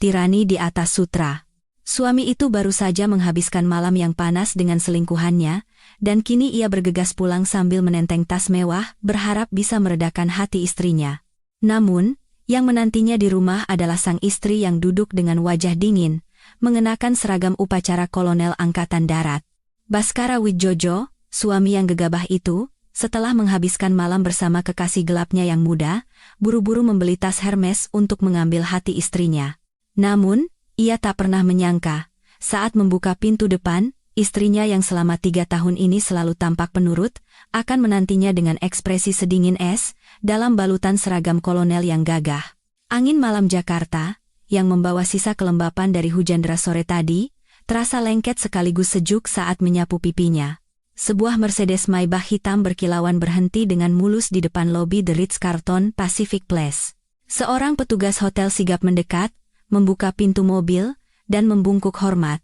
tirani di atas sutra. Suami itu baru saja menghabiskan malam yang panas dengan selingkuhannya, dan kini ia bergegas pulang sambil menenteng tas mewah, berharap bisa meredakan hati istrinya. Namun, yang menantinya di rumah adalah sang istri yang duduk dengan wajah dingin, mengenakan seragam upacara kolonel Angkatan Darat. Baskara Widjojo, suami yang gegabah itu, setelah menghabiskan malam bersama kekasih gelapnya yang muda, buru-buru membeli tas Hermes untuk mengambil hati istrinya. Namun, ia tak pernah menyangka, saat membuka pintu depan, istrinya yang selama 3 tahun ini selalu tampak penurut, akan menantinya dengan ekspresi sedingin es, dalam balutan seragam kolonel yang gagah. Angin malam Jakarta, yang membawa sisa kelembapan dari hujan deras sore tadi, terasa lengket sekaligus sejuk saat menyapu pipinya. Sebuah Mercedes Maybach hitam berkilauan berhenti dengan mulus di depan lobi The Ritz-Carlton Pacific Place. Seorang petugas hotel sigap mendekat, membuka pintu mobil, dan membungkuk hormat.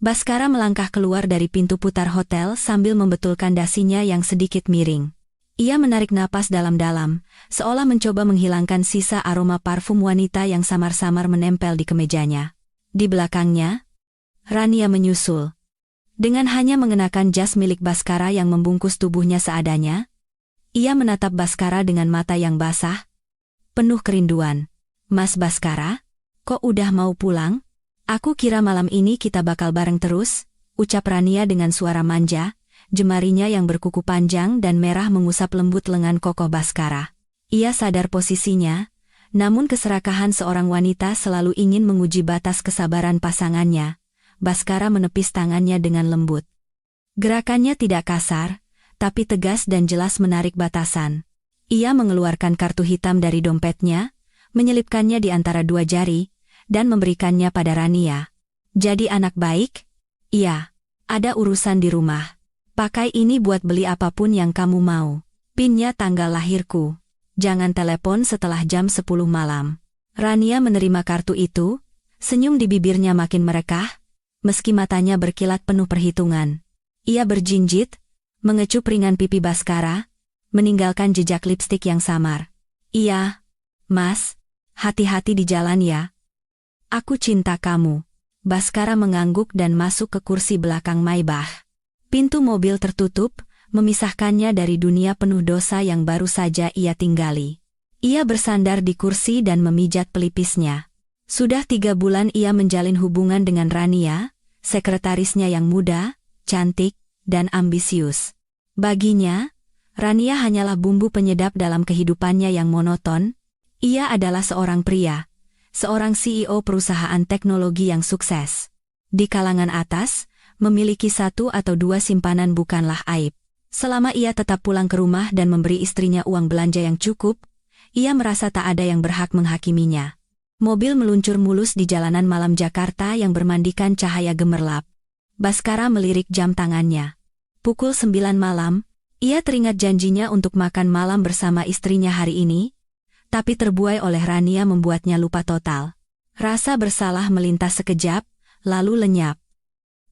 Baskara melangkah keluar dari pintu putar hotel sambil membetulkan dasinya yang sedikit miring. Ia menarik napas dalam-dalam, seolah mencoba menghilangkan sisa aroma parfum wanita yang samar-samar menempel di kemejanya. Di belakangnya, Rania menyusul. Dengan hanya mengenakan jas milik Baskara yang membungkus tubuhnya seadanya, ia menatap Baskara dengan mata yang basah, penuh kerinduan. "Mas Baskara, kok udah mau pulang? Aku kira malam ini kita bakal bareng terus," ucap Rania dengan suara manja, jemarinya yang berkuku panjang dan merah mengusap lembut lengan kokoh Baskara. Ia sadar posisinya, namun keserakahan seorang wanita selalu ingin menguji batas kesabaran pasangannya. Baskara menepis tangannya dengan lembut. Gerakannya tidak kasar, tapi tegas dan jelas menarik batasan. Ia mengeluarkan kartu hitam dari dompetnya, menyelipkannya di antara 2 jari, dan memberikannya pada Rania. "Jadi anak baik?" "Iya, ada urusan di rumah. Pakai ini buat beli apapun yang kamu mau. Pinnya tanggal lahirku. Jangan telepon setelah jam 10 malam." Rania menerima kartu itu, senyum di bibirnya makin merekah, meski matanya berkilat penuh perhitungan. Ia berjinjit, mengecup ringan pipi Baskara, meninggalkan jejak lipstik yang samar. "Iya, Mas, hati-hati di jalan ya. Aku cinta kamu." Baskara mengangguk dan masuk ke kursi belakang Maybach. Pintu mobil tertutup, memisahkannya dari dunia penuh dosa yang baru saja ia tinggali. Ia bersandar di kursi dan memijat pelipisnya. Sudah 3 bulan ia menjalin hubungan dengan Rania, sekretarisnya yang muda, cantik, dan ambisius. Baginya, Rania hanyalah bumbu penyedap dalam kehidupannya yang monoton. Ia adalah seorang pria, seorang CEO perusahaan teknologi yang sukses. Di kalangan atas, memiliki 1 atau 2 simpanan bukanlah aib. Selama ia tetap pulang ke rumah dan memberi istrinya uang belanja yang cukup, ia merasa tak ada yang berhak menghakiminya. Mobil meluncur mulus di jalanan malam Jakarta yang bermandikan cahaya gemerlap. Baskara melirik jam tangannya. Pukul 9 malam, ia teringat janjinya untuk makan malam bersama istrinya hari ini, tapi terbuai oleh Rania membuatnya lupa total. Rasa bersalah melintas sekejap, lalu lenyap.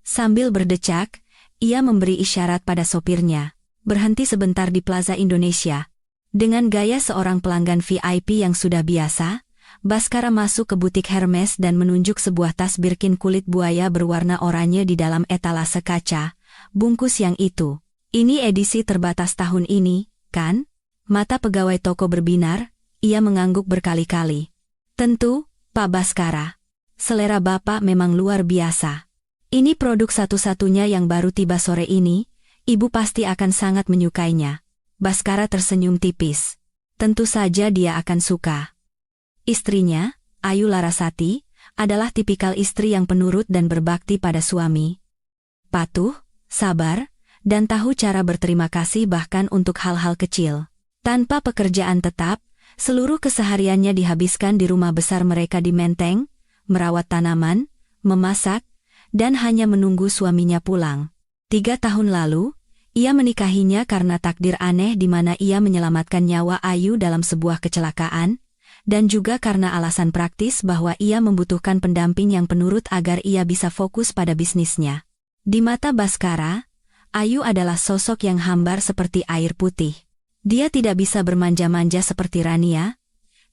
Sambil berdecak, ia memberi isyarat pada sopirnya, berhenti sebentar di Plaza Indonesia. Dengan gaya seorang pelanggan VIP yang sudah biasa, Baskara masuk ke butik Hermes dan menunjuk sebuah tas Birkin kulit buaya berwarna oranye di dalam etalase kaca. "Bungkus yang itu. Ini edisi terbatas tahun ini, kan?" Mata pegawai toko berbinar, ia mengangguk berkali-kali. "Tentu, Pak Baskara. Selera Bapak memang luar biasa. Ini produk satu-satunya yang baru tiba sore ini, Ibu pasti akan sangat menyukainya." Baskara tersenyum tipis. Tentu saja dia akan suka. Istrinya, Ayu Larasati, adalah tipikal istri yang penurut dan berbakti pada suami. Patuh, sabar, dan tahu cara berterima kasih bahkan untuk hal-hal kecil. Tanpa pekerjaan tetap, seluruh kesehariannya dihabiskan di rumah besar mereka di Menteng, merawat tanaman, memasak, dan hanya menunggu suaminya pulang. 3 tahun lalu, ia menikahinya karena takdir aneh di mana ia menyelamatkan nyawa Ayu dalam sebuah kecelakaan, dan juga karena alasan praktis bahwa ia membutuhkan pendamping yang penurut agar ia bisa fokus pada bisnisnya. Di mata Baskara, Ayu adalah sosok yang hambar seperti air putih. Dia tidak bisa bermanja-manja seperti Rania,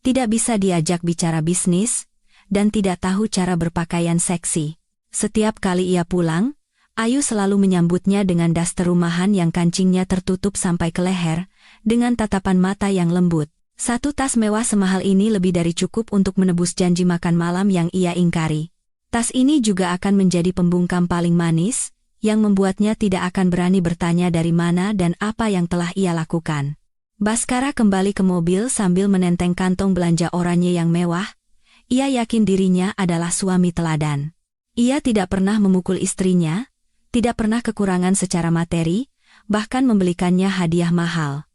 tidak bisa diajak bicara bisnis, dan tidak tahu cara berpakaian seksi. Setiap kali ia pulang, Ayu selalu menyambutnya dengan daster rumahan yang kancingnya tertutup sampai ke leher, dengan tatapan mata yang lembut. Satu tas mewah semahal ini lebih dari cukup untuk menebus janji makan malam yang ia ingkari. Tas ini juga akan menjadi pembungkam paling manis, yang membuatnya tidak akan berani bertanya dari mana dan apa yang telah ia lakukan. Baskara kembali ke mobil sambil menenteng kantong belanja oranye yang mewah. Ia yakin dirinya adalah suami teladan. Ia tidak pernah memukul istrinya, tidak pernah kekurangan secara materi, bahkan membelikannya hadiah mahal.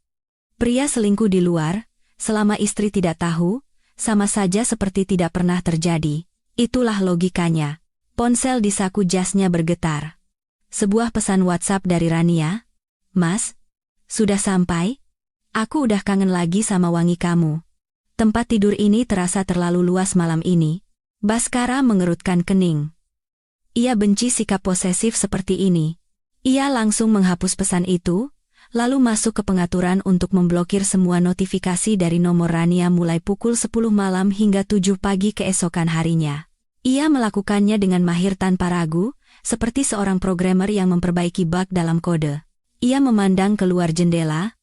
Pria selingkuh di luar, selama istri tidak tahu, sama saja seperti tidak pernah terjadi. Itulah logikanya. Ponsel di saku jasnya bergetar. Sebuah pesan WhatsApp dari Rania. "Mas, sudah sampai? Aku udah kangen lagi sama wangi kamu. Tempat tidur ini terasa terlalu luas malam ini." Baskara mengerutkan kening. Ia benci sikap posesif seperti ini. Ia langsung menghapus pesan itu, lalu masuk ke pengaturan untuk memblokir semua notifikasi dari nomor Rania mulai pukul 10 malam hingga 7 pagi keesokan harinya. Ia melakukannya dengan mahir tanpa ragu, seperti seorang programmer yang memperbaiki bug dalam kode. Ia memandang keluar jendela,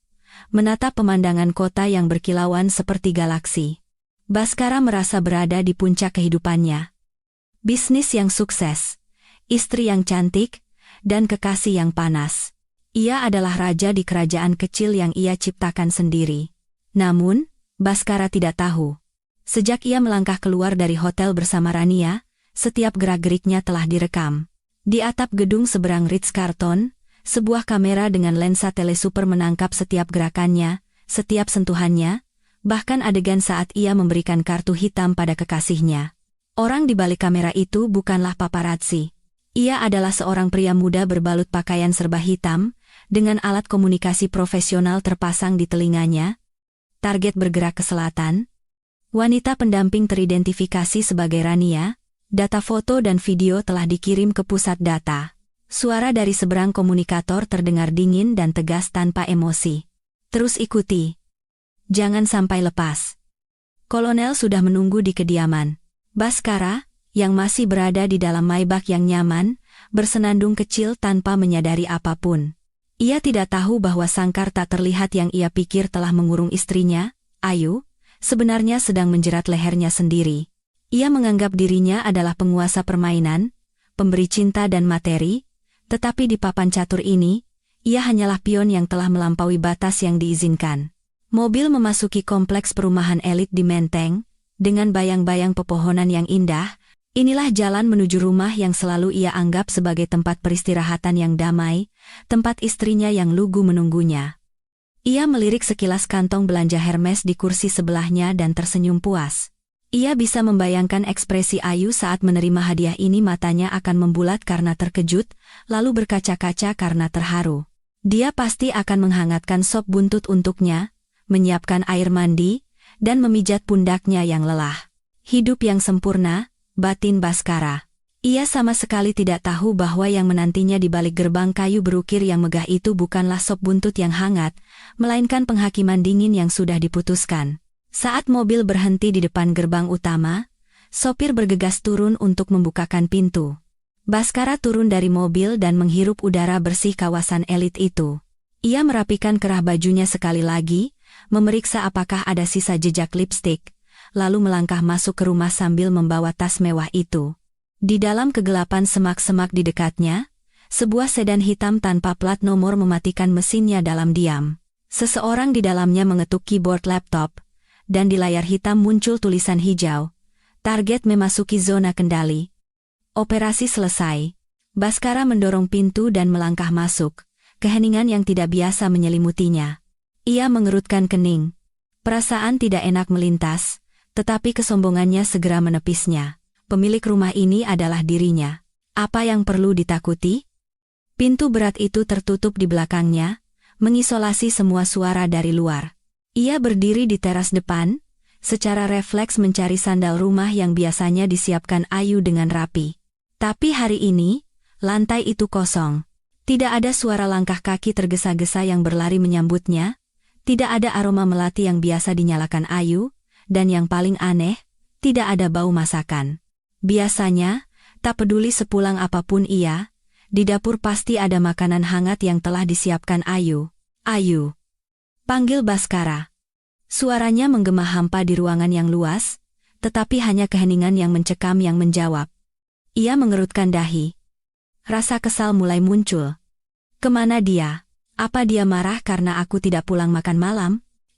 menatap pemandangan kota yang berkilauan seperti galaksi. Baskara merasa berada di puncak kehidupannya. Bisnis yang sukses, istri yang cantik, dan kekasih yang panas. Ia adalah raja di kerajaan kecil yang ia ciptakan sendiri. Namun, Baskara tidak tahu. Sejak ia melangkah keluar dari hotel bersama Rania, setiap gerak-geriknya telah direkam. Di atap gedung seberang Ritz-Carlton, sebuah kamera dengan lensa telesuper menangkap setiap gerakannya, setiap sentuhannya, bahkan adegan saat ia memberikan kartu hitam pada kekasihnya. Orang di balik kamera itu bukanlah paparazzi. Ia adalah seorang pria muda berbalut pakaian serba hitam, dengan alat komunikasi profesional terpasang di telinganya. Target bergerak ke selatan. Wanita pendamping teridentifikasi sebagai Rania. Data foto dan video telah dikirim ke pusat data. Suara dari seberang komunikator terdengar dingin dan tegas tanpa emosi. "Terus ikuti. Jangan sampai lepas." Kolonel sudah menunggu di kediaman. Baskara, yang masih berada di dalam Maybach yang nyaman, bersenandung kecil tanpa menyadari apapun. Ia tidak tahu bahwa sangkar tak terlihat yang ia pikir telah mengurung istrinya, Ayu, sebenarnya sedang menjerat lehernya sendiri. Ia menganggap dirinya adalah penguasa permainan, pemberi cinta dan materi, tetapi di papan catur ini, ia hanyalah pion yang telah melampaui batas yang diizinkan. Mobil memasuki kompleks perumahan elit di Menteng, dengan bayang-bayang pepohonan yang indah. Inilah jalan menuju rumah yang selalu ia anggap sebagai tempat peristirahatan yang damai, tempat istrinya yang lugu menunggunya. Ia melirik sekilas kantong belanja Hermes di kursi sebelahnya dan tersenyum puas. Ia bisa membayangkan ekspresi Ayu saat menerima hadiah ini, matanya akan membulat karena terkejut, lalu berkaca-kaca karena terharu. Dia pasti akan menghangatkan sop buntut untuknya, menyiapkan air mandi, dan memijat pundaknya yang lelah. Hidup yang sempurna, batin Baskara. Ia sama sekali tidak tahu bahwa yang menantinya di balik gerbang kayu berukir yang megah itu bukanlah sop buntut yang hangat, melainkan penghakiman dingin yang sudah diputuskan. Saat mobil berhenti di depan gerbang utama, sopir bergegas turun untuk membukakan pintu. Baskara turun dari mobil dan menghirup udara bersih kawasan elit itu. Ia merapikan kerah bajunya sekali lagi, memeriksa apakah ada sisa jejak lipstik, lalu melangkah masuk ke rumah sambil membawa tas mewah itu. Di dalam kegelapan semak-semak di dekatnya, sebuah sedan hitam tanpa plat nomor mematikan mesinnya dalam diam. Seseorang di dalamnya mengetuk keyboard laptop, dan di layar hitam muncul tulisan hijau. Target memasuki zona kendali. Operasi selesai. Baskara mendorong pintu dan melangkah masuk. Keheningan yang tidak biasa menyelimutinya. Ia mengerutkan kening. Perasaan tidak enak melintas, tetapi kesombongannya segera menepisnya. Pemilik rumah ini adalah dirinya. Apa yang perlu ditakuti? Pintu berat itu tertutup di belakangnya, mengisolasi semua suara dari luar. Ia berdiri di teras depan, secara refleks mencari sandal rumah yang biasanya disiapkan Ayu dengan rapi. Tapi hari ini, lantai itu kosong. Tidak ada suara langkah kaki tergesa-gesa yang berlari menyambutnya, tidak ada aroma melati yang biasa dinyalakan Ayu, dan yang paling aneh, Tidak ada bau masakan. Biasanya, tak peduli sepulang apapun ia, di dapur pasti ada makanan hangat yang telah disiapkan Ayu. Ayu, panggil Baskara. Suaranya menggema hampa di ruangan yang luas, tetapi hanya keheningan yang mencekam yang menjawab. Ia mengerutkan dahi. Rasa kesal mulai muncul. Kemana dia? Apa dia marah karena aku tidak pulang makan malam?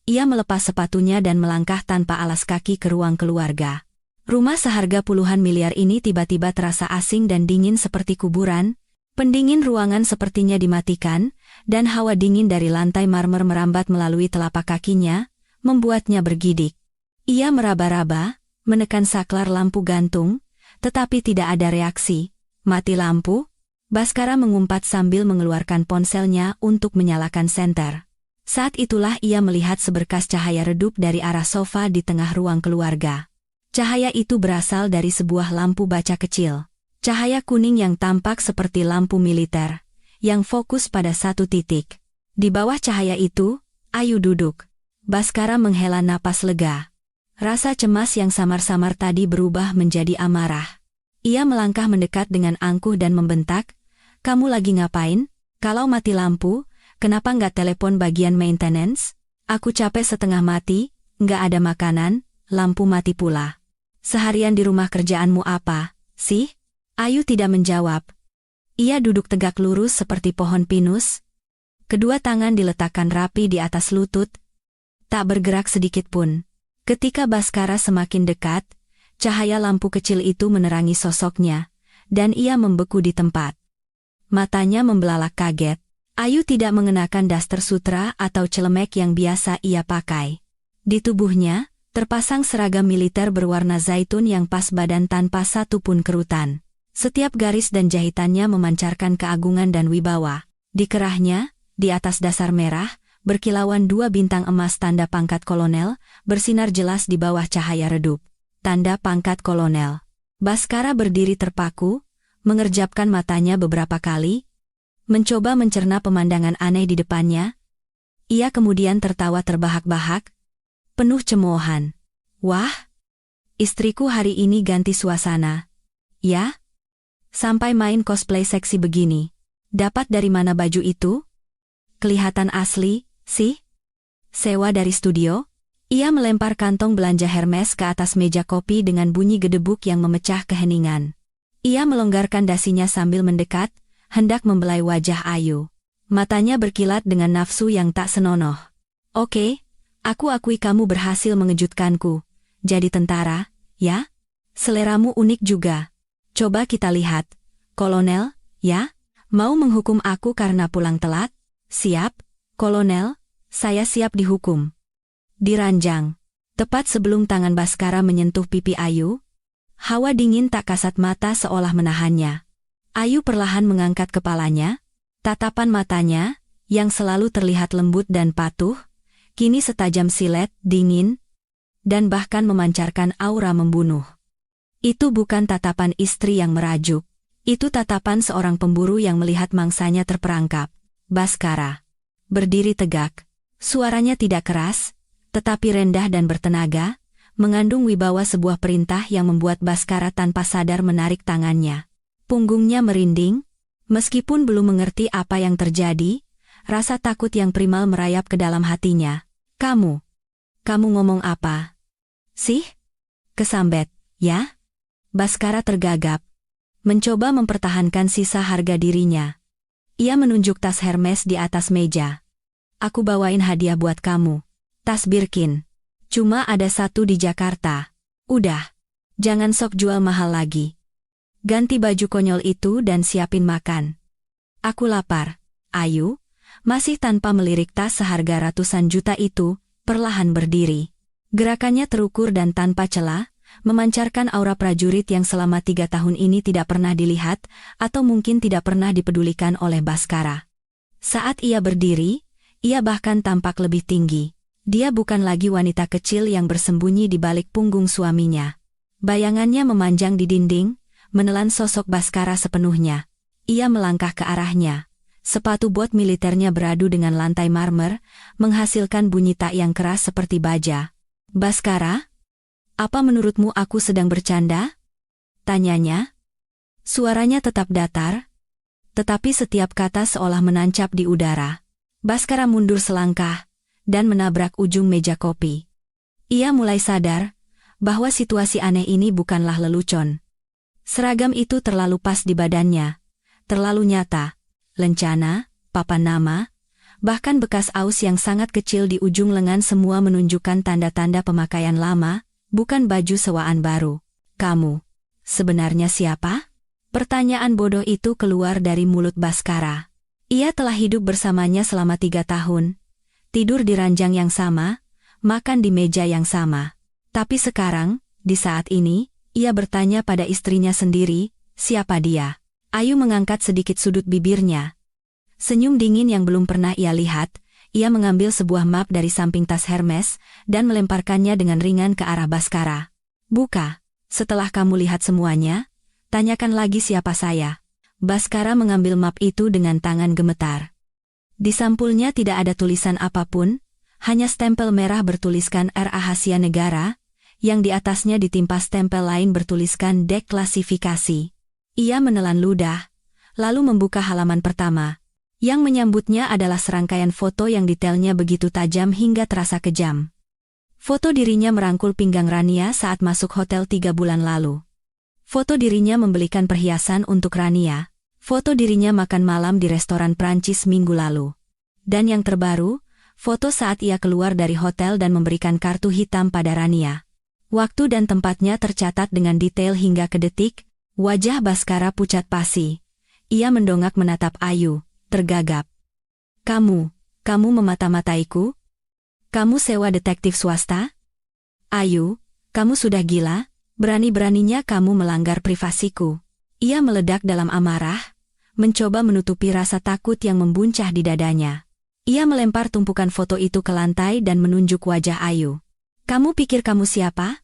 Ia melepas sepatunya dan melangkah tanpa alas kaki ke ruang keluarga. Rumah seharga puluhan miliar ini tiba-tiba terasa asing dan dingin seperti kuburan. Pendingin ruangan sepertinya dimatikan, dan hawa dingin dari lantai marmer merambat melalui telapak kakinya, membuatnya bergidik. Ia meraba-raba, menekan saklar lampu gantung, tetapi tidak ada reaksi. Mati lampu? Baskara mengumpat sambil mengeluarkan ponselnya untuk menyalakan senter. Saat itulah ia melihat seberkas cahaya redup dari arah sofa di tengah ruang keluarga. Cahaya itu berasal dari sebuah lampu baca kecil. Cahaya kuning yang tampak seperti lampu militer, yang fokus pada satu titik. Di bawah cahaya itu, Ayu duduk. Baskara menghela napas lega. Rasa cemas yang samar-samar tadi berubah menjadi amarah. Ia melangkah mendekat dengan angkuh dan membentak, "Kamu lagi ngapain? Kalau mati lampu, kenapa nggak telepon bagian maintenance? Aku capek setengah mati, nggak ada makanan, lampu mati pula. Seharian di rumah kerjaanmu apa, sih?" Ayu tidak menjawab. Ia duduk tegak lurus seperti pohon pinus. Kedua tangan diletakkan rapi di atas lutut, tak bergerak sedikit pun. Ketika Baskara semakin dekat, cahaya lampu kecil itu menerangi sosoknya, dan ia membeku di tempat. Matanya membelalak kaget. Ayu tidak mengenakan daster sutra atau celemek yang biasa ia pakai. Di tubuhnya, terpasang seragam militer berwarna zaitun yang pas badan tanpa satu pun kerutan. Setiap garis dan jahitannya memancarkan keagungan dan wibawa. Di kerahnya, di atas dasar merah, berkilauan 2 bintang emas tanda pangkat kolonel, bersinar jelas di bawah cahaya redup. Tanda pangkat kolonel. Baskara berdiri terpaku, mengerjapkan matanya beberapa kali, mencoba mencerna pemandangan aneh di depannya. Ia kemudian tertawa terbahak-bahak, penuh cemoohan. "Wah, istriku hari ini ganti suasana. Ya? Sampai main cosplay seksi begini. Dapat dari mana baju itu? Kelihatan asli, sih? Sewa dari studio?" Ia melempar kantong belanja Hermes ke atas meja kopi dengan bunyi gedebuk yang memecah keheningan. Ia melonggarkan dasinya sambil mendekat, hendak membelai wajah Ayu. Matanya berkilat dengan nafsu yang tak senonoh. "Oke, aku akui kamu berhasil mengejutkanku. Jadi tentara, ya? Seleramu unik juga. Coba kita lihat. Kolonel, ya? Mau menghukum aku karena pulang telat? Siap, Kolonel, saya siap dihukum." Diranjang. Tepat sebelum tangan Baskara menyentuh pipi Ayu, hawa dingin tak kasat mata seolah menahannya. Ayu perlahan mengangkat kepalanya, tatapan matanya, yang selalu terlihat lembut dan patuh, kini setajam silet, dingin, dan bahkan memancarkan aura membunuh. Itu bukan tatapan istri yang merajuk. Itu tatapan seorang pemburu yang melihat mangsanya terperangkap. Baskara berdiri tegak. Suaranya tidak keras, tetapi rendah dan bertenaga, mengandung wibawa sebuah perintah yang membuat Baskara tanpa sadar menarik tangannya. Punggungnya merinding, meskipun belum mengerti apa yang terjadi, rasa takut yang primal merayap ke dalam hatinya. Kamu ngomong apa? Sih? Kesambet, ya?" Baskara tergagap, mencoba mempertahankan sisa harga dirinya. Ia menunjuk tas Hermes di atas meja. "Aku bawain hadiah buat kamu. Tas Birkin. Cuma ada satu di Jakarta. Udah, jangan sok jual mahal lagi. Ganti baju konyol itu dan siapin makan. Aku lapar." Ayu, masih tanpa melirik tas seharga ratusan juta itu, perlahan berdiri. Gerakannya terukur dan tanpa celah, memancarkan aura prajurit yang selama 3 tahun ini tidak pernah dilihat, atau mungkin tidak pernah dipedulikan oleh Baskara. Saat ia berdiri, ia bahkan tampak lebih tinggi. Dia bukan lagi wanita kecil yang bersembunyi di balik punggung suaminya. Bayangannya memanjang di dinding, menelan sosok Baskara sepenuhnya. Ia melangkah ke arahnya. Sepatu bot militernya beradu dengan lantai marmer, menghasilkan bunyi tak yang keras seperti baja. "Baskara? Apa menurutmu aku sedang bercanda? Tanyanya. Suaranya tetap datar, tetapi setiap kata seolah menancap di udara. Baskara mundur selangkah dan menabrak ujung meja kopi. Ia mulai sadar bahwa situasi aneh ini bukanlah lelucon. Seragam itu terlalu pas di badannya, terlalu nyata, lencana, papan nama, bahkan bekas aus yang sangat kecil di ujung lengan semua menunjukkan tanda-tanda pemakaian lama, bukan baju sewaan baru. Kamu sebenarnya siapa? Pertanyaan bodoh itu keluar dari mulut Baskara. Ia telah hidup bersamanya selama 3 tahun, tidur di ranjang yang sama, makan di meja yang sama. Tapi sekarang, di saat ini, ia bertanya pada istrinya sendiri, siapa dia? Ayu mengangkat sedikit sudut bibirnya. Senyum dingin yang belum pernah ia lihat, ia mengambil sebuah map dari samping tas Hermes dan melemparkannya dengan ringan ke arah Baskara. Buka, setelah kamu lihat semuanya, tanyakan lagi siapa saya. Baskara mengambil map itu dengan tangan gemetar. Di sampulnya tidak ada tulisan apapun, hanya stempel merah bertuliskan Rahasia Negara, yang di atasnya ditimpa stempel lain bertuliskan Deklasifikasi. Ia menelan ludah, lalu membuka halaman pertama. Yang menyambutnya adalah serangkaian foto yang detailnya begitu tajam hingga terasa kejam. Foto dirinya merangkul pinggang Rania saat masuk hotel 3 bulan lalu. Foto dirinya membelikan perhiasan untuk Rania. Foto dirinya makan malam di restoran Prancis minggu lalu. Dan yang terbaru, foto saat ia keluar dari hotel dan memberikan kartu hitam pada Rania. Waktu dan tempatnya tercatat dengan detail hingga ke detik. Wajah Baskara pucat pasi. Ia mendongak menatap Ayu, tergagap. Kamu memata-mataiku? Kamu sewa detektif swasta? Ayu, kamu sudah gila? Berani-beraninya kamu melanggar privasiku. Ia meledak dalam amarah, mencoba menutupi rasa takut yang membuncah di dadanya. Ia melempar tumpukan foto itu ke lantai dan menunjuk wajah Ayu. Kamu pikir kamu siapa?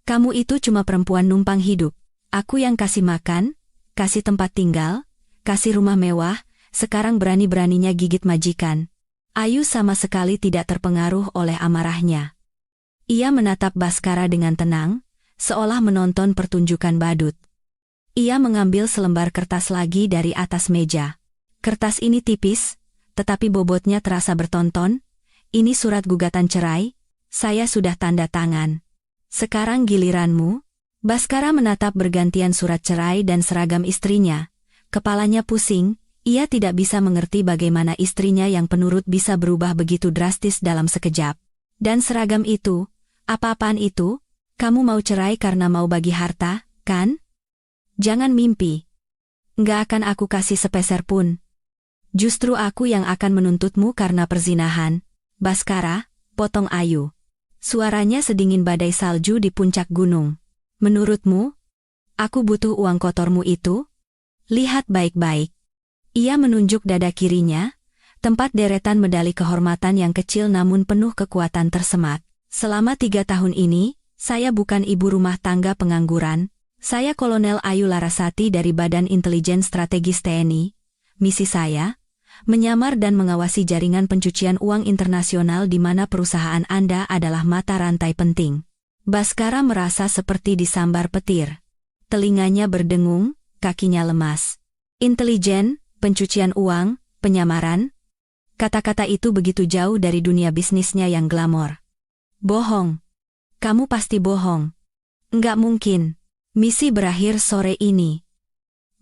Kamu itu cuma perempuan numpang hidup. Aku yang kasih makan, kasih tempat tinggal, kasih rumah mewah, sekarang berani-beraninya gigit majikan. Ayu sama sekali tidak terpengaruh oleh amarahnya. Ia menatap Baskara dengan tenang, seolah menonton pertunjukan badut. Ia mengambil selembar kertas lagi dari atas meja. Kertas ini tipis, tetapi bobotnya terasa bertonton. Ini surat gugatan cerai, saya sudah tanda tangan. Sekarang giliranmu. Baskara menatap bergantian surat cerai dan seragam istrinya. Kepalanya pusing, ia tidak bisa mengerti bagaimana istrinya yang penurut bisa berubah begitu drastis dalam sekejap. Dan seragam itu, apa-apaan itu? Kamu mau cerai karena mau bagi harta, kan? Jangan mimpi. Nggak akan aku kasih sepeser pun. Justru aku yang akan menuntutmu karena perzinahan. Baskara, potong Ayu. Suaranya sedingin badai salju di puncak gunung. Menurutmu, aku butuh uang kotormu itu? Lihat baik-baik. Ia menunjuk dada kirinya, tempat deretan medali kehormatan yang kecil namun penuh kekuatan tersemat. Selama 3 tahun ini, saya bukan ibu rumah tangga pengangguran, saya Kolonel Ayu Larasati dari Badan Intelijen Strategis TNI. Misi saya, menyamar dan mengawasi jaringan pencucian uang internasional di mana perusahaan Anda adalah mata rantai penting. Baskara merasa seperti disambar petir. Telinganya berdengung, kakinya lemas. Intelijen, pencucian uang, penyamaran. Kata-kata itu begitu jauh dari dunia bisnisnya yang glamor. Bohong. Kamu pasti bohong. Enggak mungkin. Misi berakhir sore ini.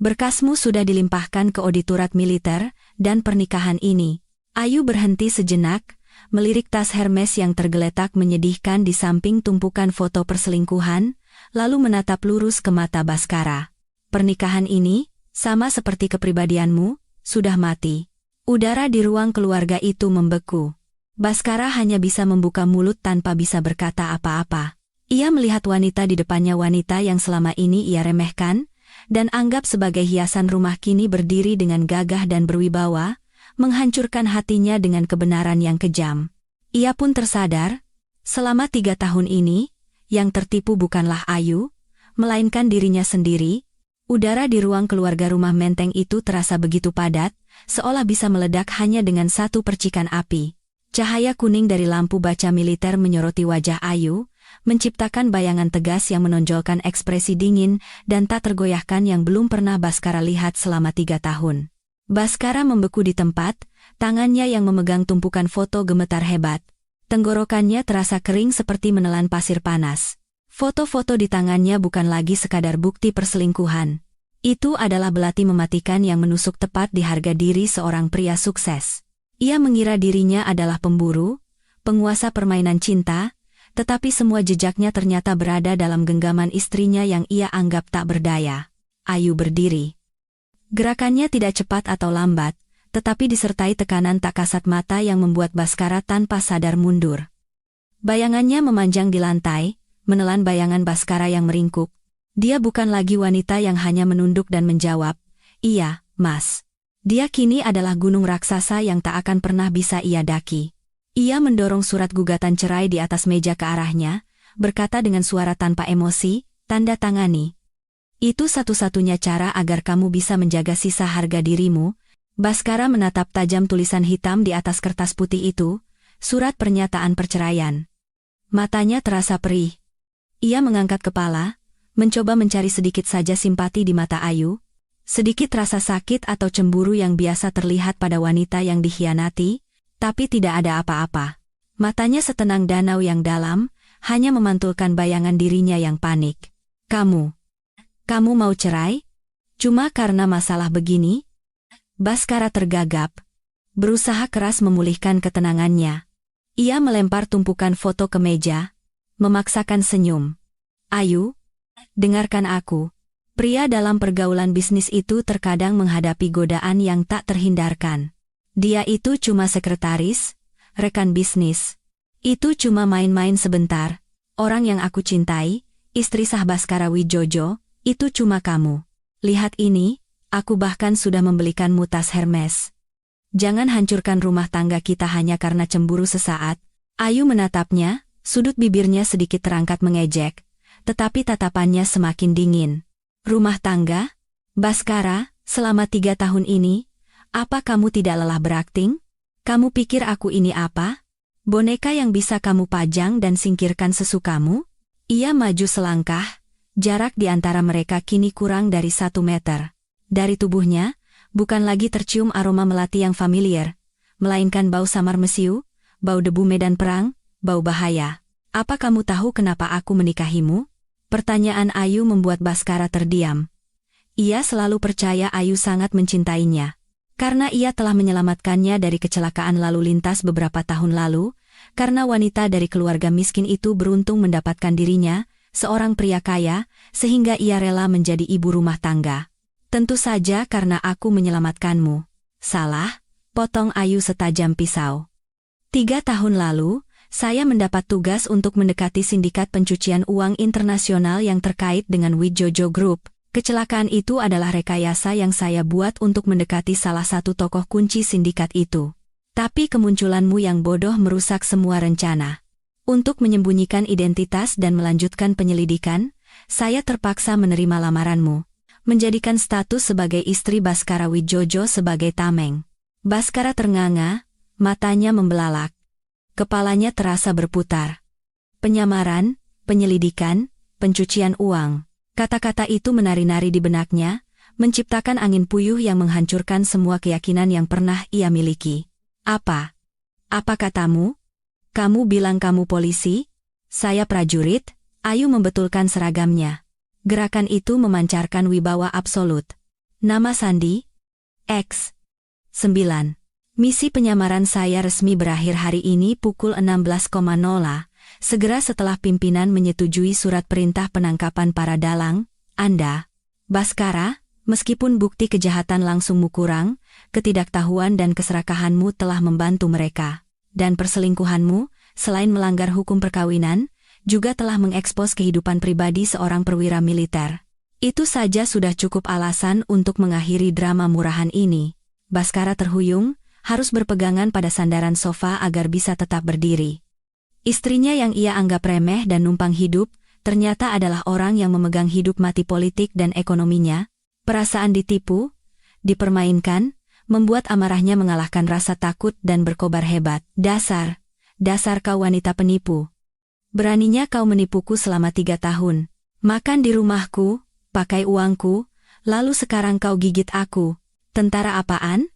Berkasmu sudah dilimpahkan ke auditorat militer, dan pernikahan ini. Ayu berhenti sejenak, melirik tas Hermes yang tergeletak menyedihkan di samping tumpukan foto perselingkuhan, lalu menatap lurus ke mata Baskara. Pernikahan ini, sama seperti kepribadianmu, sudah mati. Udara di ruang keluarga itu membeku. Baskara hanya bisa membuka mulut tanpa bisa berkata apa-apa. Ia melihat wanita di depannya, wanita yang selama ini ia remehkan, dan anggap sebagai hiasan rumah kini berdiri dengan gagah dan berwibawa, menghancurkan hatinya dengan kebenaran yang kejam. Ia pun tersadar, selama 3 tahun ini, yang tertipu bukanlah Ayu, melainkan dirinya sendiri. Udara di ruang keluarga rumah menteng itu terasa begitu padat, seolah bisa meledak hanya dengan satu percikan api. Cahaya kuning dari lampu baca militer menyoroti wajah Ayu, menciptakan bayangan tegas yang menonjolkan ekspresi dingin dan tak tergoyahkan yang belum pernah Baskara lihat selama 3 tahun. Baskara membeku di tempat, tangannya yang memegang tumpukan foto gemetar hebat. Tenggorokannya terasa kering seperti menelan pasir panas. Foto-foto di tangannya bukan lagi sekadar bukti perselingkuhan. Itu adalah belati mematikan yang menusuk tepat di harga diri seorang pria sukses. Ia mengira dirinya adalah pemburu, penguasa permainan cinta, tetapi semua jejaknya ternyata berada dalam genggaman istrinya yang ia anggap tak berdaya. Ayu berdiri. Gerakannya tidak cepat atau lambat, tetapi disertai tekanan tak kasat mata yang membuat Baskara tanpa sadar mundur. Bayangannya memanjang di lantai, menelan bayangan Baskara yang meringkuk. Dia bukan lagi wanita yang hanya menunduk dan menjawab, "Iya, Mas." Dia kini adalah gunung raksasa yang tak akan pernah bisa ia daki. Ia mendorong surat gugatan cerai di atas meja ke arahnya, berkata dengan suara tanpa emosi, "Tanda tangani. Itu satu-satunya cara agar kamu bisa menjaga sisa harga dirimu." Baskara menatap tajam tulisan hitam di atas kertas putih itu, surat pernyataan perceraian. Matanya terasa perih. Ia mengangkat kepala, mencoba mencari sedikit saja simpati di mata Ayu, sedikit rasa sakit atau cemburu yang biasa terlihat pada wanita yang dikhianati, tapi tidak ada apa-apa. Matanya setenang danau yang dalam, hanya memantulkan bayangan dirinya yang panik. Kamu mau cerai? Cuma karena masalah begini?" Baskara tergagap, berusaha keras memulihkan ketenangannya. Ia melempar tumpukan foto ke meja, memaksakan senyum. "Ayu, dengarkan aku. Pria dalam pergaulan bisnis itu terkadang menghadapi godaan yang tak terhindarkan. Dia itu cuma sekretaris, rekan bisnis. Itu cuma main-main sebentar. Orang yang aku cintai, istri sah Baskara Wijojo, itu cuma kamu. Lihat ini, aku bahkan sudah membelikanmu tas Hermes. Jangan hancurkan rumah tangga kita hanya karena cemburu sesaat." Ayu menatapnya, sudut bibirnya sedikit terangkat mengejek, tetapi tatapannya semakin dingin. "Rumah tangga? Baskara, selama 3 tahun ini, apa kamu tidak lelah berakting? Kamu pikir aku ini apa? Boneka yang bisa kamu pajang dan singkirkan sesukamu?" Ia maju selangkah, jarak di antara mereka kini kurang dari 1 meter. Dari tubuhnya, bukan lagi tercium aroma melati yang familiar, melainkan bau samar mesiu, bau debu medan perang, bau bahaya. "Apa kamu tahu kenapa aku menikahimu?" Pertanyaan Ayu membuat Baskara terdiam. Ia selalu percaya Ayu sangat mencintainya. Karena ia telah menyelamatkannya dari kecelakaan lalu lintas beberapa tahun lalu, karena wanita dari keluarga miskin itu beruntung mendapatkan dirinya, seorang pria kaya, sehingga ia rela menjadi ibu rumah tangga. "Tentu saja karena aku menyelamatkanmu." "Salah," potong Ayu setajam pisau. 3 tahun lalu, saya mendapat tugas untuk mendekati sindikat pencucian uang internasional yang terkait dengan Wijojo Group. Kecelakaan itu adalah rekayasa yang saya buat untuk mendekati salah satu tokoh kunci sindikat itu. Tapi kemunculanmu yang bodoh merusak semua rencana. Untuk menyembunyikan identitas dan melanjutkan penyelidikan, saya terpaksa menerima lamaranmu. Menjadikan status sebagai istri Baskara Wijojo sebagai tameng. Baskara ternganga, matanya membelalak. Kepalanya terasa berputar. Penyamaran, penyelidikan, pencucian uang. Kata-kata itu menari-nari di benaknya, menciptakan angin puyuh yang menghancurkan semua keyakinan yang pernah ia miliki. Apa katamu? Kamu bilang kamu polisi? Saya prajurit?" Ayu membetulkan seragamnya. Gerakan itu memancarkan wibawa absolut. "Nama sandi? X. 9. Misi penyamaran saya resmi berakhir hari ini pukul 16.00, segera setelah pimpinan menyetujui surat perintah penangkapan para dalang. Anda, Baskara, meskipun bukti kejahatan langsungmu kurang, ketidaktahuan dan keserakahanmu telah membantu mereka. Dan perselingkuhanmu, selain melanggar hukum perkawinan, juga telah mengekspos kehidupan pribadi seorang perwira militer. Itu saja sudah cukup alasan untuk mengakhiri drama murahan ini." Baskara terhuyung, harus berpegangan pada sandaran sofa agar bisa tetap berdiri. Istrinya yang ia anggap remeh dan numpang hidup, ternyata adalah orang yang memegang hidup mati politik dan ekonominya. Perasaan ditipu, dipermainkan, membuat amarahnya mengalahkan rasa takut dan berkobar hebat. Dasar kau wanita penipu." Beraninya kau menipuku selama 3 tahun. Makan di rumahku, pakai uangku, lalu sekarang kau gigit aku. Tentara apaan?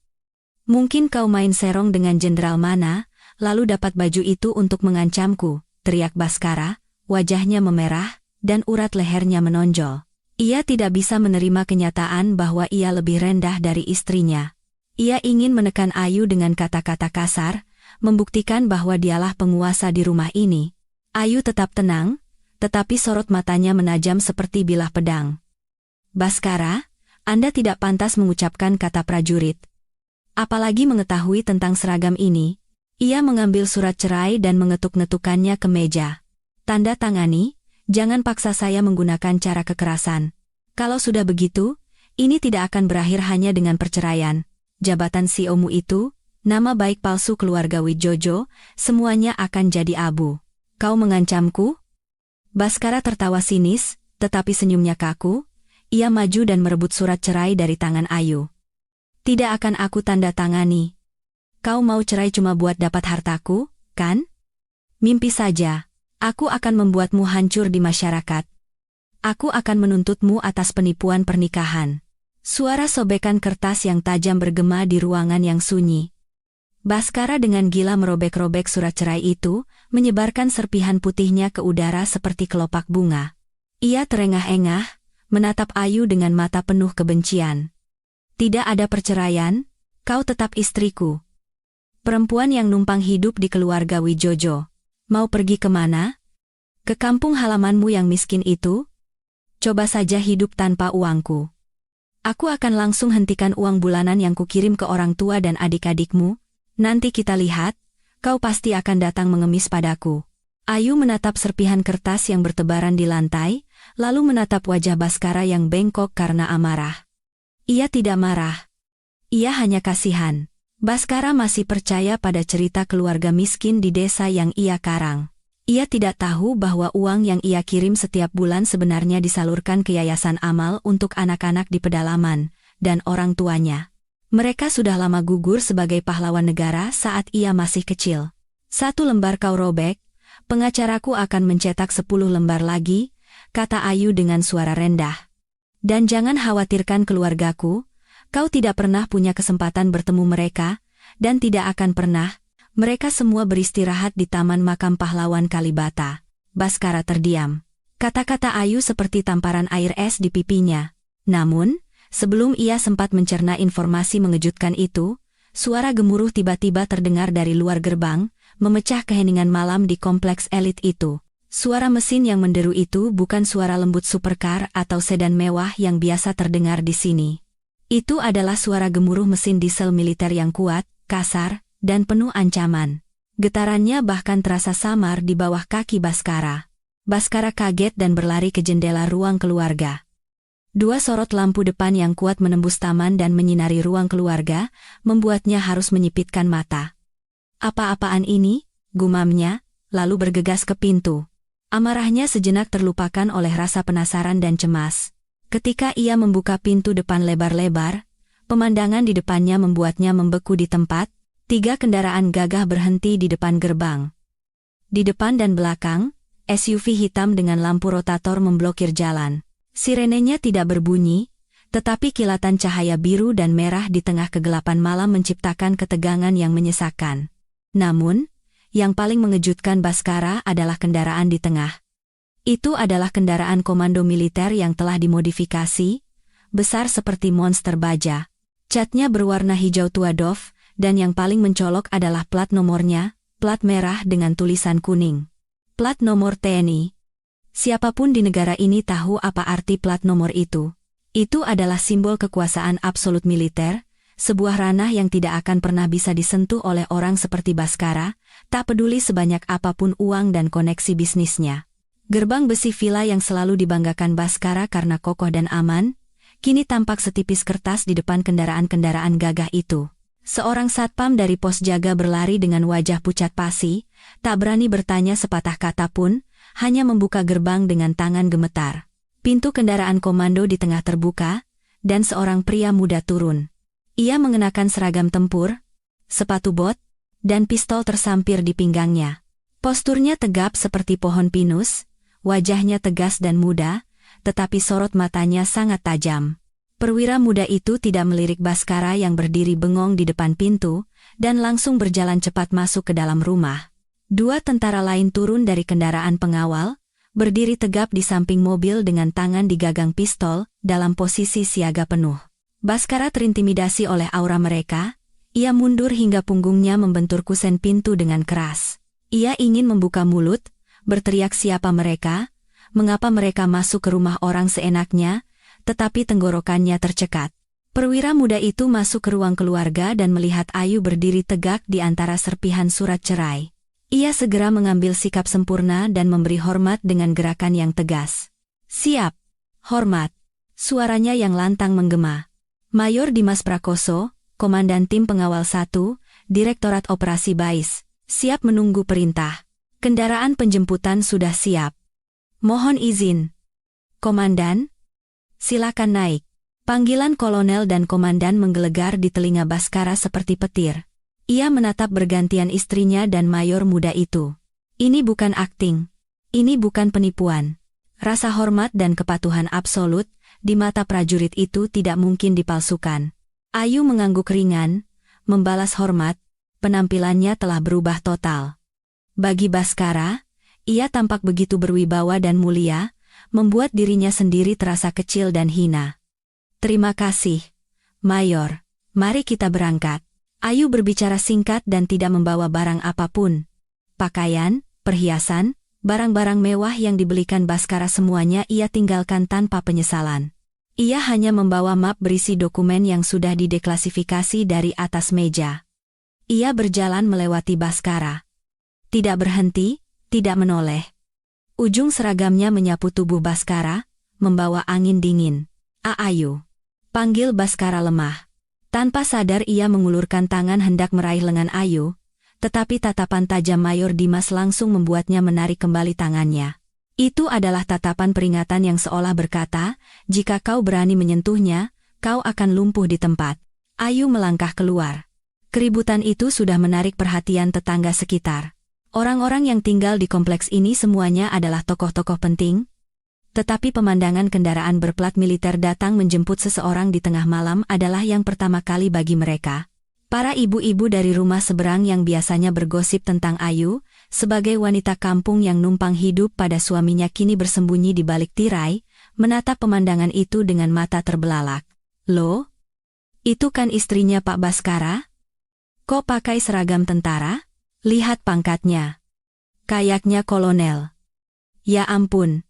Mungkin kau main serong dengan jenderal mana, lalu dapat baju itu untuk mengancamku, teriak Baskara, wajahnya memerah, dan urat lehernya menonjol. Ia tidak bisa menerima kenyataan bahwa ia lebih rendah dari istrinya. Ia ingin menekan Ayu dengan kata-kata kasar, membuktikan bahwa dialah penguasa di rumah ini. Ayu tetap tenang, tetapi sorot matanya menajam seperti bilah pedang. Baskara, Anda tidak pantas mengucapkan kata prajurit. Apalagi mengetahui tentang seragam ini. Ia mengambil surat cerai dan mengetuk-ngetukannya ke meja. Tanda tangani, jangan paksa saya menggunakan cara kekerasan. Kalau sudah begitu, ini tidak akan berakhir hanya dengan perceraian. Jabatan CEO-mu itu, nama baik palsu keluarga Wijojo, semuanya akan jadi abu. Kau mengancamku? Baskara tertawa sinis, tetapi senyumnya kaku. Ia maju dan merebut surat cerai dari tangan Ayu. Tidak akan aku tanda tangani. Kau mau cerai cuma buat dapat hartaku, kan? Mimpi saja. Aku akan membuatmu hancur di masyarakat. Aku akan menuntutmu atas penipuan pernikahan. Suara sobekan kertas yang tajam bergema di ruangan yang sunyi. Baskara dengan gila merobek-robek surat cerai itu, menyebarkan serpihan putihnya ke udara seperti kelopak bunga. Ia terengah-engah, menatap Ayu dengan mata penuh kebencian. Tidak ada perceraian, kau tetap istriku. Perempuan yang numpang hidup di keluarga Wijojo. Mau pergi kemana? Ke kampung halamanmu yang miskin itu? Coba saja hidup tanpa uangku. Aku akan langsung hentikan uang bulanan yang kukirim ke orang tua dan adik-adikmu. Nanti kita lihat, kau pasti akan datang mengemis padaku. Ayu menatap serpihan kertas yang bertebaran di lantai, lalu menatap wajah Baskara yang bengkok karena amarah. Ia tidak marah. Ia hanya kasihan. Baskara masih percaya pada cerita keluarga miskin di desa yang ia karang. Ia tidak tahu bahwa uang yang ia kirim setiap bulan sebenarnya disalurkan ke yayasan amal untuk anak-anak di pedalaman, dan orang tuanya. Mereka sudah lama gugur sebagai pahlawan negara saat ia masih kecil. 1 lembar kau robek, pengacaraku akan mencetak 10 lembar lagi, kata Ayu dengan suara rendah. Dan jangan khawatirkan keluargaku, kau tidak pernah punya kesempatan bertemu mereka, dan tidak akan pernah. Mereka semua beristirahat di Taman Makam Pahlawan Kalibata. Baskara terdiam. Kata-kata Ayu seperti tamparan air es di pipinya. Namun, sebelum ia sempat mencerna informasi mengejutkan itu, suara gemuruh tiba-tiba terdengar dari luar gerbang, memecah keheningan malam di kompleks elit itu. Suara mesin yang menderu itu bukan suara lembut supercar atau sedan mewah yang biasa terdengar di sini. Itu adalah suara gemuruh mesin diesel militer yang kuat, kasar, dan penuh ancaman. Getarannya bahkan terasa samar di bawah kaki Baskara. Baskara kaget dan berlari ke jendela ruang keluarga. 2 sorot lampu depan yang kuat menembus taman dan menyinari ruang keluarga, membuatnya harus menyipitkan mata. Apa-apaan ini? Gumamnya, lalu bergegas ke pintu. Amarahnya sejenak terlupakan oleh rasa penasaran dan cemas. Ketika ia membuka pintu depan lebar-lebar, pemandangan di depannya membuatnya membeku di tempat. 3 kendaraan gagah berhenti di depan gerbang. Di depan dan belakang, SUV hitam dengan lampu rotator memblokir jalan. Sirenenya tidak berbunyi, tetapi kilatan cahaya biru dan merah di tengah kegelapan malam menciptakan ketegangan yang menyesakkan. Namun, yang paling mengejutkan Baskara adalah kendaraan di tengah. Itu adalah kendaraan komando militer yang telah dimodifikasi, besar seperti monster baja. Catnya berwarna hijau tua doff, dan yang paling mencolok adalah plat nomornya, plat merah dengan tulisan kuning. Plat nomor TNI. Siapapun di negara ini tahu apa arti plat nomor itu. Itu adalah simbol kekuasaan absolut militer, sebuah ranah yang tidak akan pernah bisa disentuh oleh orang seperti Baskara, tak peduli sebanyak apapun uang dan koneksi bisnisnya. Gerbang besi villa yang selalu dibanggakan Baskara karena kokoh dan aman, kini tampak setipis kertas di depan kendaraan-kendaraan gagah itu. Seorang satpam dari pos jaga berlari dengan wajah pucat pasi, tak berani bertanya sepatah kata pun, hanya membuka gerbang dengan tangan gemetar. Pintu kendaraan komando di tengah terbuka, dan seorang pria muda turun. Ia mengenakan seragam tempur, sepatu bot, dan pistol tersampir di pinggangnya. Posturnya tegap seperti pohon pinus, wajahnya tegas dan muda, tetapi sorot matanya sangat tajam. Perwira muda itu tidak melirik Baskara yang berdiri bengong di depan pintu, dan langsung berjalan cepat masuk ke dalam rumah. Dua tentara lain turun dari kendaraan pengawal, berdiri tegap di samping mobil dengan tangan di gagang pistol, dalam posisi siaga penuh. Baskara terintimidasi oleh aura mereka, ia mundur hingga punggungnya membentur kusen pintu dengan keras. Ia ingin membuka mulut, berteriak siapa mereka, mengapa mereka masuk ke rumah orang seenaknya, tetapi tenggorokannya tercekat. Perwira muda itu masuk ke ruang keluarga dan melihat Ayu berdiri tegak di antara serpihan surat cerai. Ia segera mengambil sikap sempurna dan memberi hormat dengan gerakan yang tegas. "Siap. Hormat." Suaranya yang lantang menggema. Mayor Dimas Prakoso, Komandan Tim Pengawal 1, Direktorat Operasi BAIS, siap menunggu perintah. Kendaraan penjemputan sudah siap. "Mohon izin." "Komandan, silakan naik." Panggilan kolonel dan komandan menggelegar di telinga Baskara seperti petir. Ia menatap bergantian istrinya dan mayor muda itu. Ini bukan akting. Ini bukan penipuan. Rasa hormat dan kepatuhan absolut di mata prajurit itu tidak mungkin dipalsukan. Ayu mengangguk ringan, membalas hormat, penampilannya telah berubah total. Bagi Baskara, ia tampak begitu berwibawa dan mulia, membuat dirinya sendiri terasa kecil dan hina. "Terima kasih, Mayor. Mari kita berangkat." Ayu berbicara singkat dan tidak membawa barang apapun. Pakaian, perhiasan, barang-barang mewah yang dibelikan Baskara semuanya ia tinggalkan tanpa penyesalan. Ia hanya membawa map berisi dokumen yang sudah dideklasifikasi dari atas meja. Ia berjalan melewati Baskara. Tidak berhenti, tidak menoleh. Ujung seragamnya menyapu tubuh Baskara, membawa angin dingin. "Ayu." Panggil Baskara lemah. Tanpa sadar ia mengulurkan tangan hendak meraih lengan Ayu, tetapi tatapan tajam Mayor Dimas langsung membuatnya menarik kembali tangannya. Itu adalah tatapan peringatan yang seolah berkata, "Jika kau berani menyentuhnya, kau akan lumpuh di tempat." Ayu melangkah keluar. Keributan itu sudah menarik perhatian tetangga sekitar. Orang-orang yang tinggal di kompleks ini semuanya adalah tokoh-tokoh penting, tetapi pemandangan kendaraan berplat militer datang menjemput seseorang di tengah malam adalah yang pertama kali bagi mereka. Para ibu-ibu dari rumah seberang yang biasanya bergosip tentang Ayu, sebagai wanita kampung yang numpang hidup pada suaminya kini bersembunyi di balik tirai, menatap pemandangan itu dengan mata terbelalak. "Loh? Itu kan istrinya Pak Baskara? Kok pakai seragam tentara? Lihat pangkatnya. Kayaknya kolonel. Ya ampun.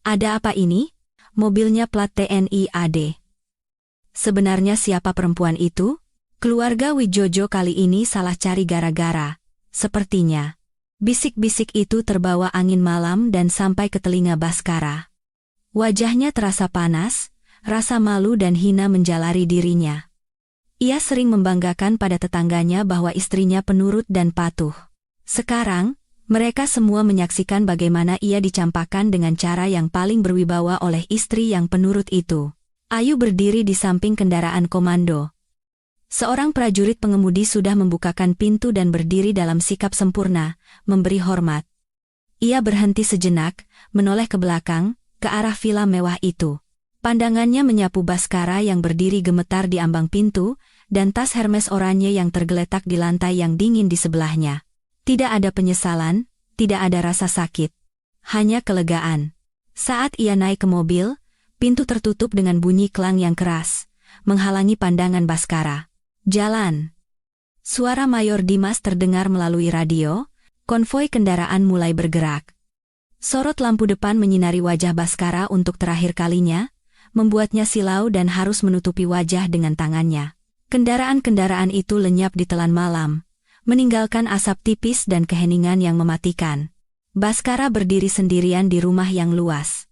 Ada apa ini? Mobilnya plat TNI AD. Sebenarnya siapa perempuan itu? Keluarga Wijojo kali ini salah cari gara-gara. Sepertinya." Bisik-bisik itu terbawa angin malam dan sampai ke telinga Baskara. Wajahnya terasa panas, rasa malu dan hina menjalari dirinya. Ia sering membanggakan pada tetangganya bahwa istrinya penurut dan patuh. Sekarang, mereka semua menyaksikan bagaimana ia dicampakkan dengan cara yang paling berwibawa oleh istri yang penurut itu. Ayu berdiri di samping kendaraan komando. Seorang prajurit pengemudi sudah membukakan pintu dan berdiri dalam sikap sempurna, memberi hormat. Ia berhenti sejenak, menoleh ke belakang, ke arah villa mewah itu. Pandangannya menyapu Baskara yang berdiri gemetar di ambang pintu, dan tas Hermes oranye yang tergeletak di lantai yang dingin di sebelahnya. Tidak ada penyesalan, tidak ada rasa sakit. Hanya kelegaan. Saat ia naik ke mobil, pintu tertutup dengan bunyi klang yang keras, menghalangi pandangan Baskara. "Jalan." Suara Mayor Dimas terdengar melalui radio, konvoi kendaraan mulai bergerak. Sorot lampu depan menyinari wajah Baskara untuk terakhir kalinya, membuatnya silau dan harus menutupi wajah dengan tangannya. Kendaraan-kendaraan itu lenyap di telan malam, meninggalkan asap tipis dan keheningan yang mematikan. Baskara berdiri sendirian di rumah yang luas.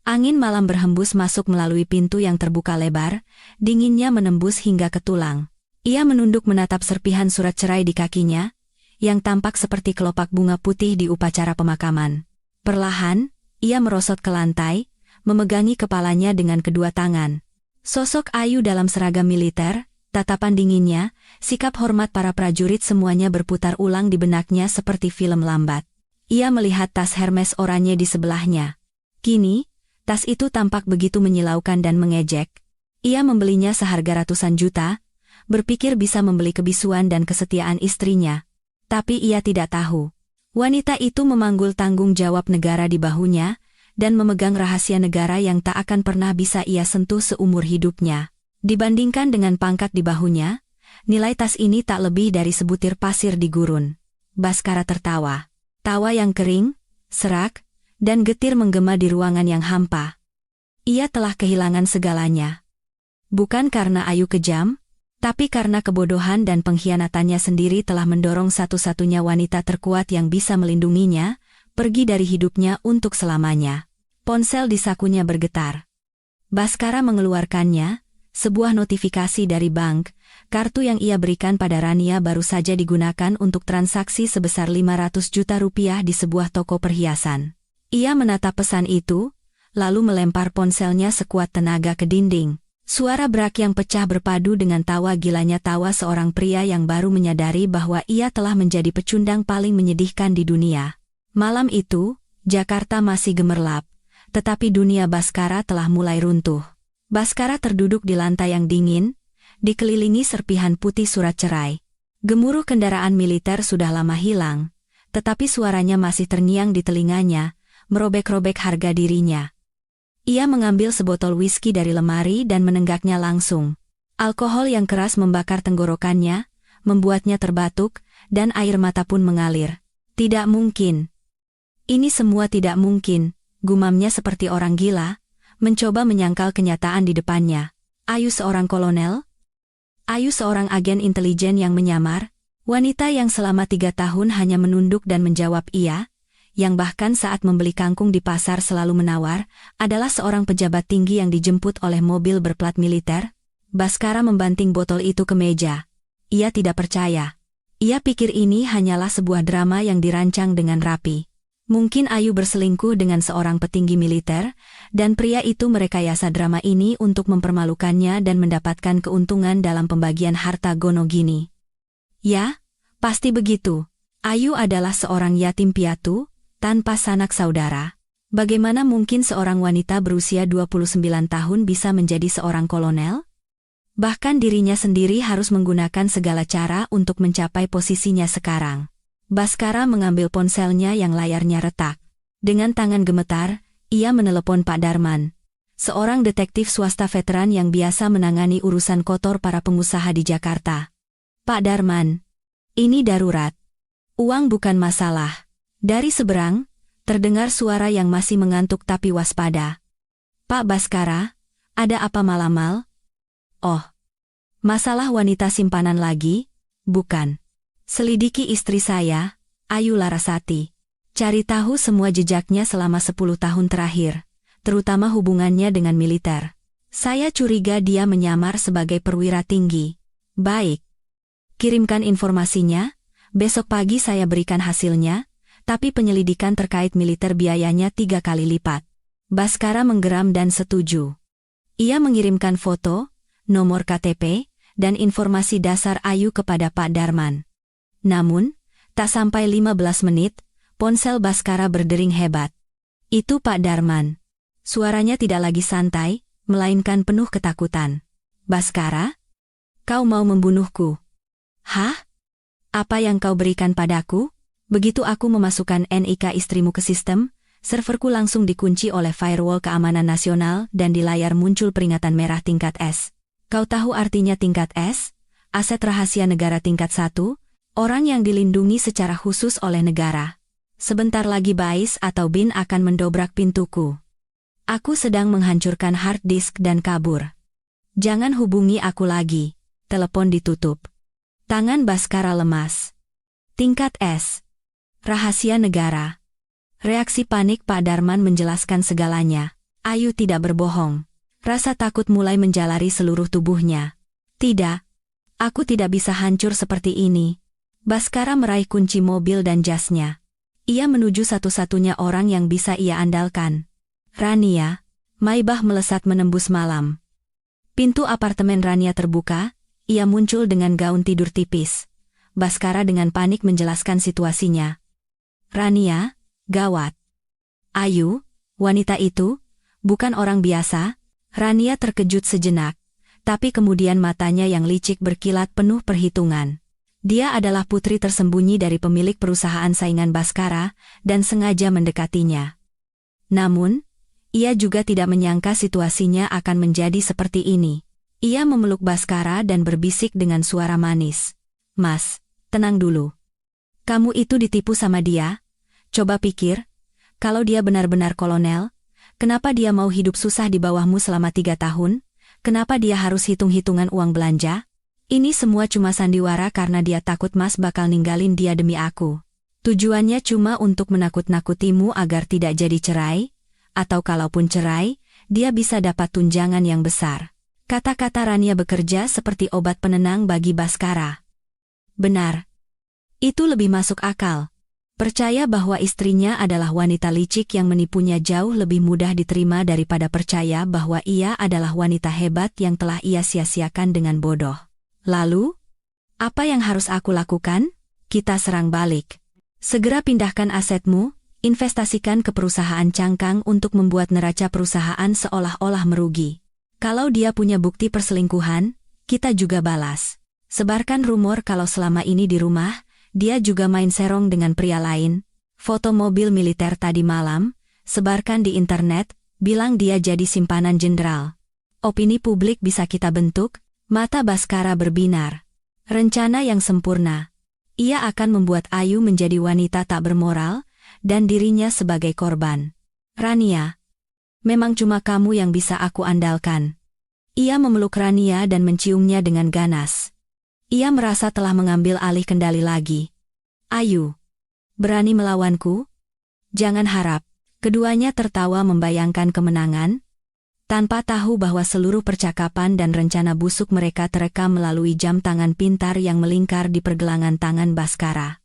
Angin malam berhembus masuk melalui pintu yang terbuka lebar, dinginnya menembus hingga ke tulang. Ia menunduk menatap serpihan surat cerai di kakinya, yang tampak seperti kelopak bunga putih di upacara pemakaman. Perlahan, ia merosot ke lantai, memegangi kepalanya dengan kedua tangan. Sosok Ayu dalam seragam militer, Tatapan dinginnya, sikap hormat para prajurit semuanya berputar ulang di benaknya seperti film lambat. Ia melihat tas Hermes oranye di sebelahnya. Kini, tas itu tampak begitu menyilaukan dan mengejek. Ia membelinya seharga ratusan juta, berpikir bisa membeli kebisuan dan kesetiaan istrinya. Tapi ia tidak tahu. Wanita itu memanggul tanggung jawab negara di bahunya, dan memegang rahasia negara yang tak akan pernah bisa ia sentuh seumur hidupnya. Dibandingkan dengan pangkat di bahunya, nilai tas ini tak lebih dari sebutir pasir di gurun. Baskara tertawa. Tawa yang kering, serak, dan getir menggema di ruangan yang hampa. Ia telah kehilangan segalanya. Bukan karena Ayu kejam, tapi karena kebodohan dan pengkhianatannya sendiri telah mendorong satu-satunya wanita terkuat yang bisa melindunginya, pergi dari hidupnya untuk selamanya. Ponsel di sakunya bergetar. Baskara mengeluarkannya. Sebuah notifikasi dari bank, kartu yang ia berikan pada Rania baru saja digunakan untuk transaksi sebesar 500 juta rupiah di sebuah toko perhiasan. Ia menatap pesan itu, lalu melempar ponselnya sekuat tenaga ke dinding. Suara berak yang pecah berpadu dengan tawa gilanya tawa seorang pria yang baru menyadari bahwa ia telah menjadi pecundang paling menyedihkan di dunia. Malam itu, Jakarta masih gemerlap, tetapi dunia Baskara telah mulai runtuh. Baskara terduduk di lantai yang dingin, dikelilingi serpihan putih surat cerai. Gemuruh kendaraan militer sudah lama hilang, tetapi suaranya masih terngiang di telinganya, merobek-robek harga dirinya. Ia mengambil sebotol whisky dari lemari dan menenggaknya langsung. Alkohol yang keras membakar tenggorokannya, membuatnya terbatuk, dan air mata pun mengalir. Tidak mungkin. Ini semua tidak mungkin, gumamnya seperti orang gila. Mencoba menyangkal kenyataan di depannya. Ayu seorang kolonel? Ayu seorang agen intelijen yang menyamar? Wanita yang selama 3 tahun hanya menunduk dan menjawab iya, yang bahkan saat membeli kangkung di pasar selalu menawar, adalah seorang pejabat tinggi yang dijemput oleh mobil berplat militer? Baskara membanting botol itu ke meja. Ia tidak percaya. Ia pikir ini hanyalah sebuah drama yang dirancang dengan rapi. Mungkin Ayu berselingkuh dengan seorang petinggi militer, dan pria itu merekayasa drama ini untuk mempermalukannya dan mendapatkan keuntungan dalam pembagian harta Gonogini. Ya, pasti begitu. Ayu adalah seorang yatim piatu, tanpa sanak saudara. Bagaimana mungkin seorang wanita berusia 29 tahun bisa menjadi seorang kolonel? Bahkan dirinya sendiri harus menggunakan segala cara untuk mencapai posisinya sekarang. Baskara mengambil ponselnya yang layarnya retak. Dengan tangan gemetar, ia menelepon Pak Darman, seorang detektif swasta veteran yang biasa menangani urusan kotor para pengusaha di Jakarta. Pak Darman, ini darurat. Uang bukan masalah. Dari seberang, terdengar suara yang masih mengantuk tapi waspada. Pak Baskara, ada apa malamal? Oh, masalah wanita simpanan lagi? Bukan. Selidiki istri saya, Ayu Larasati. Cari tahu semua jejaknya selama 10 tahun terakhir, terutama hubungannya dengan militer. Saya curiga dia menyamar sebagai perwira tinggi. Baik. Kirimkan informasinya, besok pagi saya berikan hasilnya, tapi penyelidikan terkait militer biayanya 3 kali lipat. Baskara menggeram dan setuju. Ia mengirimkan foto, nomor KTP, dan informasi dasar Ayu kepada Pak Darman. Namun, tak sampai 15 menit, ponsel Baskara berdering hebat. Itu Pak Darman. Suaranya tidak lagi santai, melainkan penuh ketakutan. Baskara? Kau mau membunuhku? Hah? Apa yang kau berikan padaku? Begitu aku memasukkan NIK istrimu ke sistem, serverku langsung dikunci oleh firewall keamanan nasional dan di layar muncul peringatan merah tingkat S. Kau tahu artinya tingkat S? Aset rahasia negara tingkat 1? Orang yang dilindungi secara khusus oleh negara. Sebentar lagi Bais atau Bin akan mendobrak pintuku. Aku sedang menghancurkan hard disk dan kabur. Jangan hubungi aku lagi. Telepon ditutup. Tangan Baskara lemas. Tingkat S. Rahasia negara. Reaksi panik Pak Darman menjelaskan segalanya. Ayu tidak berbohong. Rasa takut mulai menjalari seluruh tubuhnya. Tidak. Aku tidak bisa hancur seperti ini. Baskara meraih kunci mobil dan jasnya. Ia menuju satu-satunya orang yang bisa ia andalkan. Rania. Maibah melesat menembus malam. Pintu apartemen Rania terbuka, ia muncul dengan gaun tidur tipis. Baskara dengan panik menjelaskan situasinya. Rania, gawat. Ayu, wanita itu, bukan orang biasa. Rania terkejut sejenak, tapi kemudian matanya yang licik berkilat penuh perhitungan. Dia adalah putri tersembunyi dari pemilik perusahaan saingan Baskara dan sengaja mendekatinya. Namun, ia juga tidak menyangka situasinya akan menjadi seperti ini. Ia memeluk Baskara dan berbisik dengan suara manis. Mas, tenang dulu. Kamu itu ditipu sama dia? Coba pikir, kalau dia benar-benar kolonel, kenapa dia mau hidup susah di bawahmu selama 3 tahun? Kenapa dia harus hitung-hitungan uang belanja? Ini semua cuma sandiwara karena dia takut Mas bakal ninggalin dia demi aku. Tujuannya cuma untuk menakut-nakutimu agar tidak jadi cerai, atau kalaupun cerai, dia bisa dapat tunjangan yang besar. Kata-kata Rania bekerja seperti obat penenang bagi Baskara. Benar. Itu lebih masuk akal. Percaya bahwa istrinya adalah wanita licik yang menipunya jauh lebih mudah diterima daripada percaya bahwa ia adalah wanita hebat yang telah ia sia-siakan dengan bodoh. Lalu, apa yang harus aku lakukan? Kita serang balik. Segera pindahkan asetmu, investasikan ke perusahaan cangkang untuk membuat neraca perusahaan seolah-olah merugi. Kalau dia punya bukti perselingkuhan, kita juga balas. Sebarkan rumor kalau selama ini di rumah, dia juga main serong dengan pria lain. Foto mobil militer tadi malam, sebarkan di internet, bilang dia jadi simpanan jenderal. Opini publik bisa kita bentuk. Mata Baskara berbinar. Rencana yang sempurna. Ia akan membuat Ayu menjadi wanita tak bermoral, dan dirinya sebagai korban. Rania, memang cuma kamu yang bisa aku andalkan. Ia memeluk Rania dan menciumnya dengan ganas. Ia merasa telah mengambil alih kendali lagi. Ayu, berani melawanku? Jangan harap. Keduanya tertawa membayangkan kemenangan, tanpa tahu bahwa seluruh percakapan dan rencana busuk mereka terekam melalui jam tangan pintar yang melingkar di pergelangan tangan Baskara.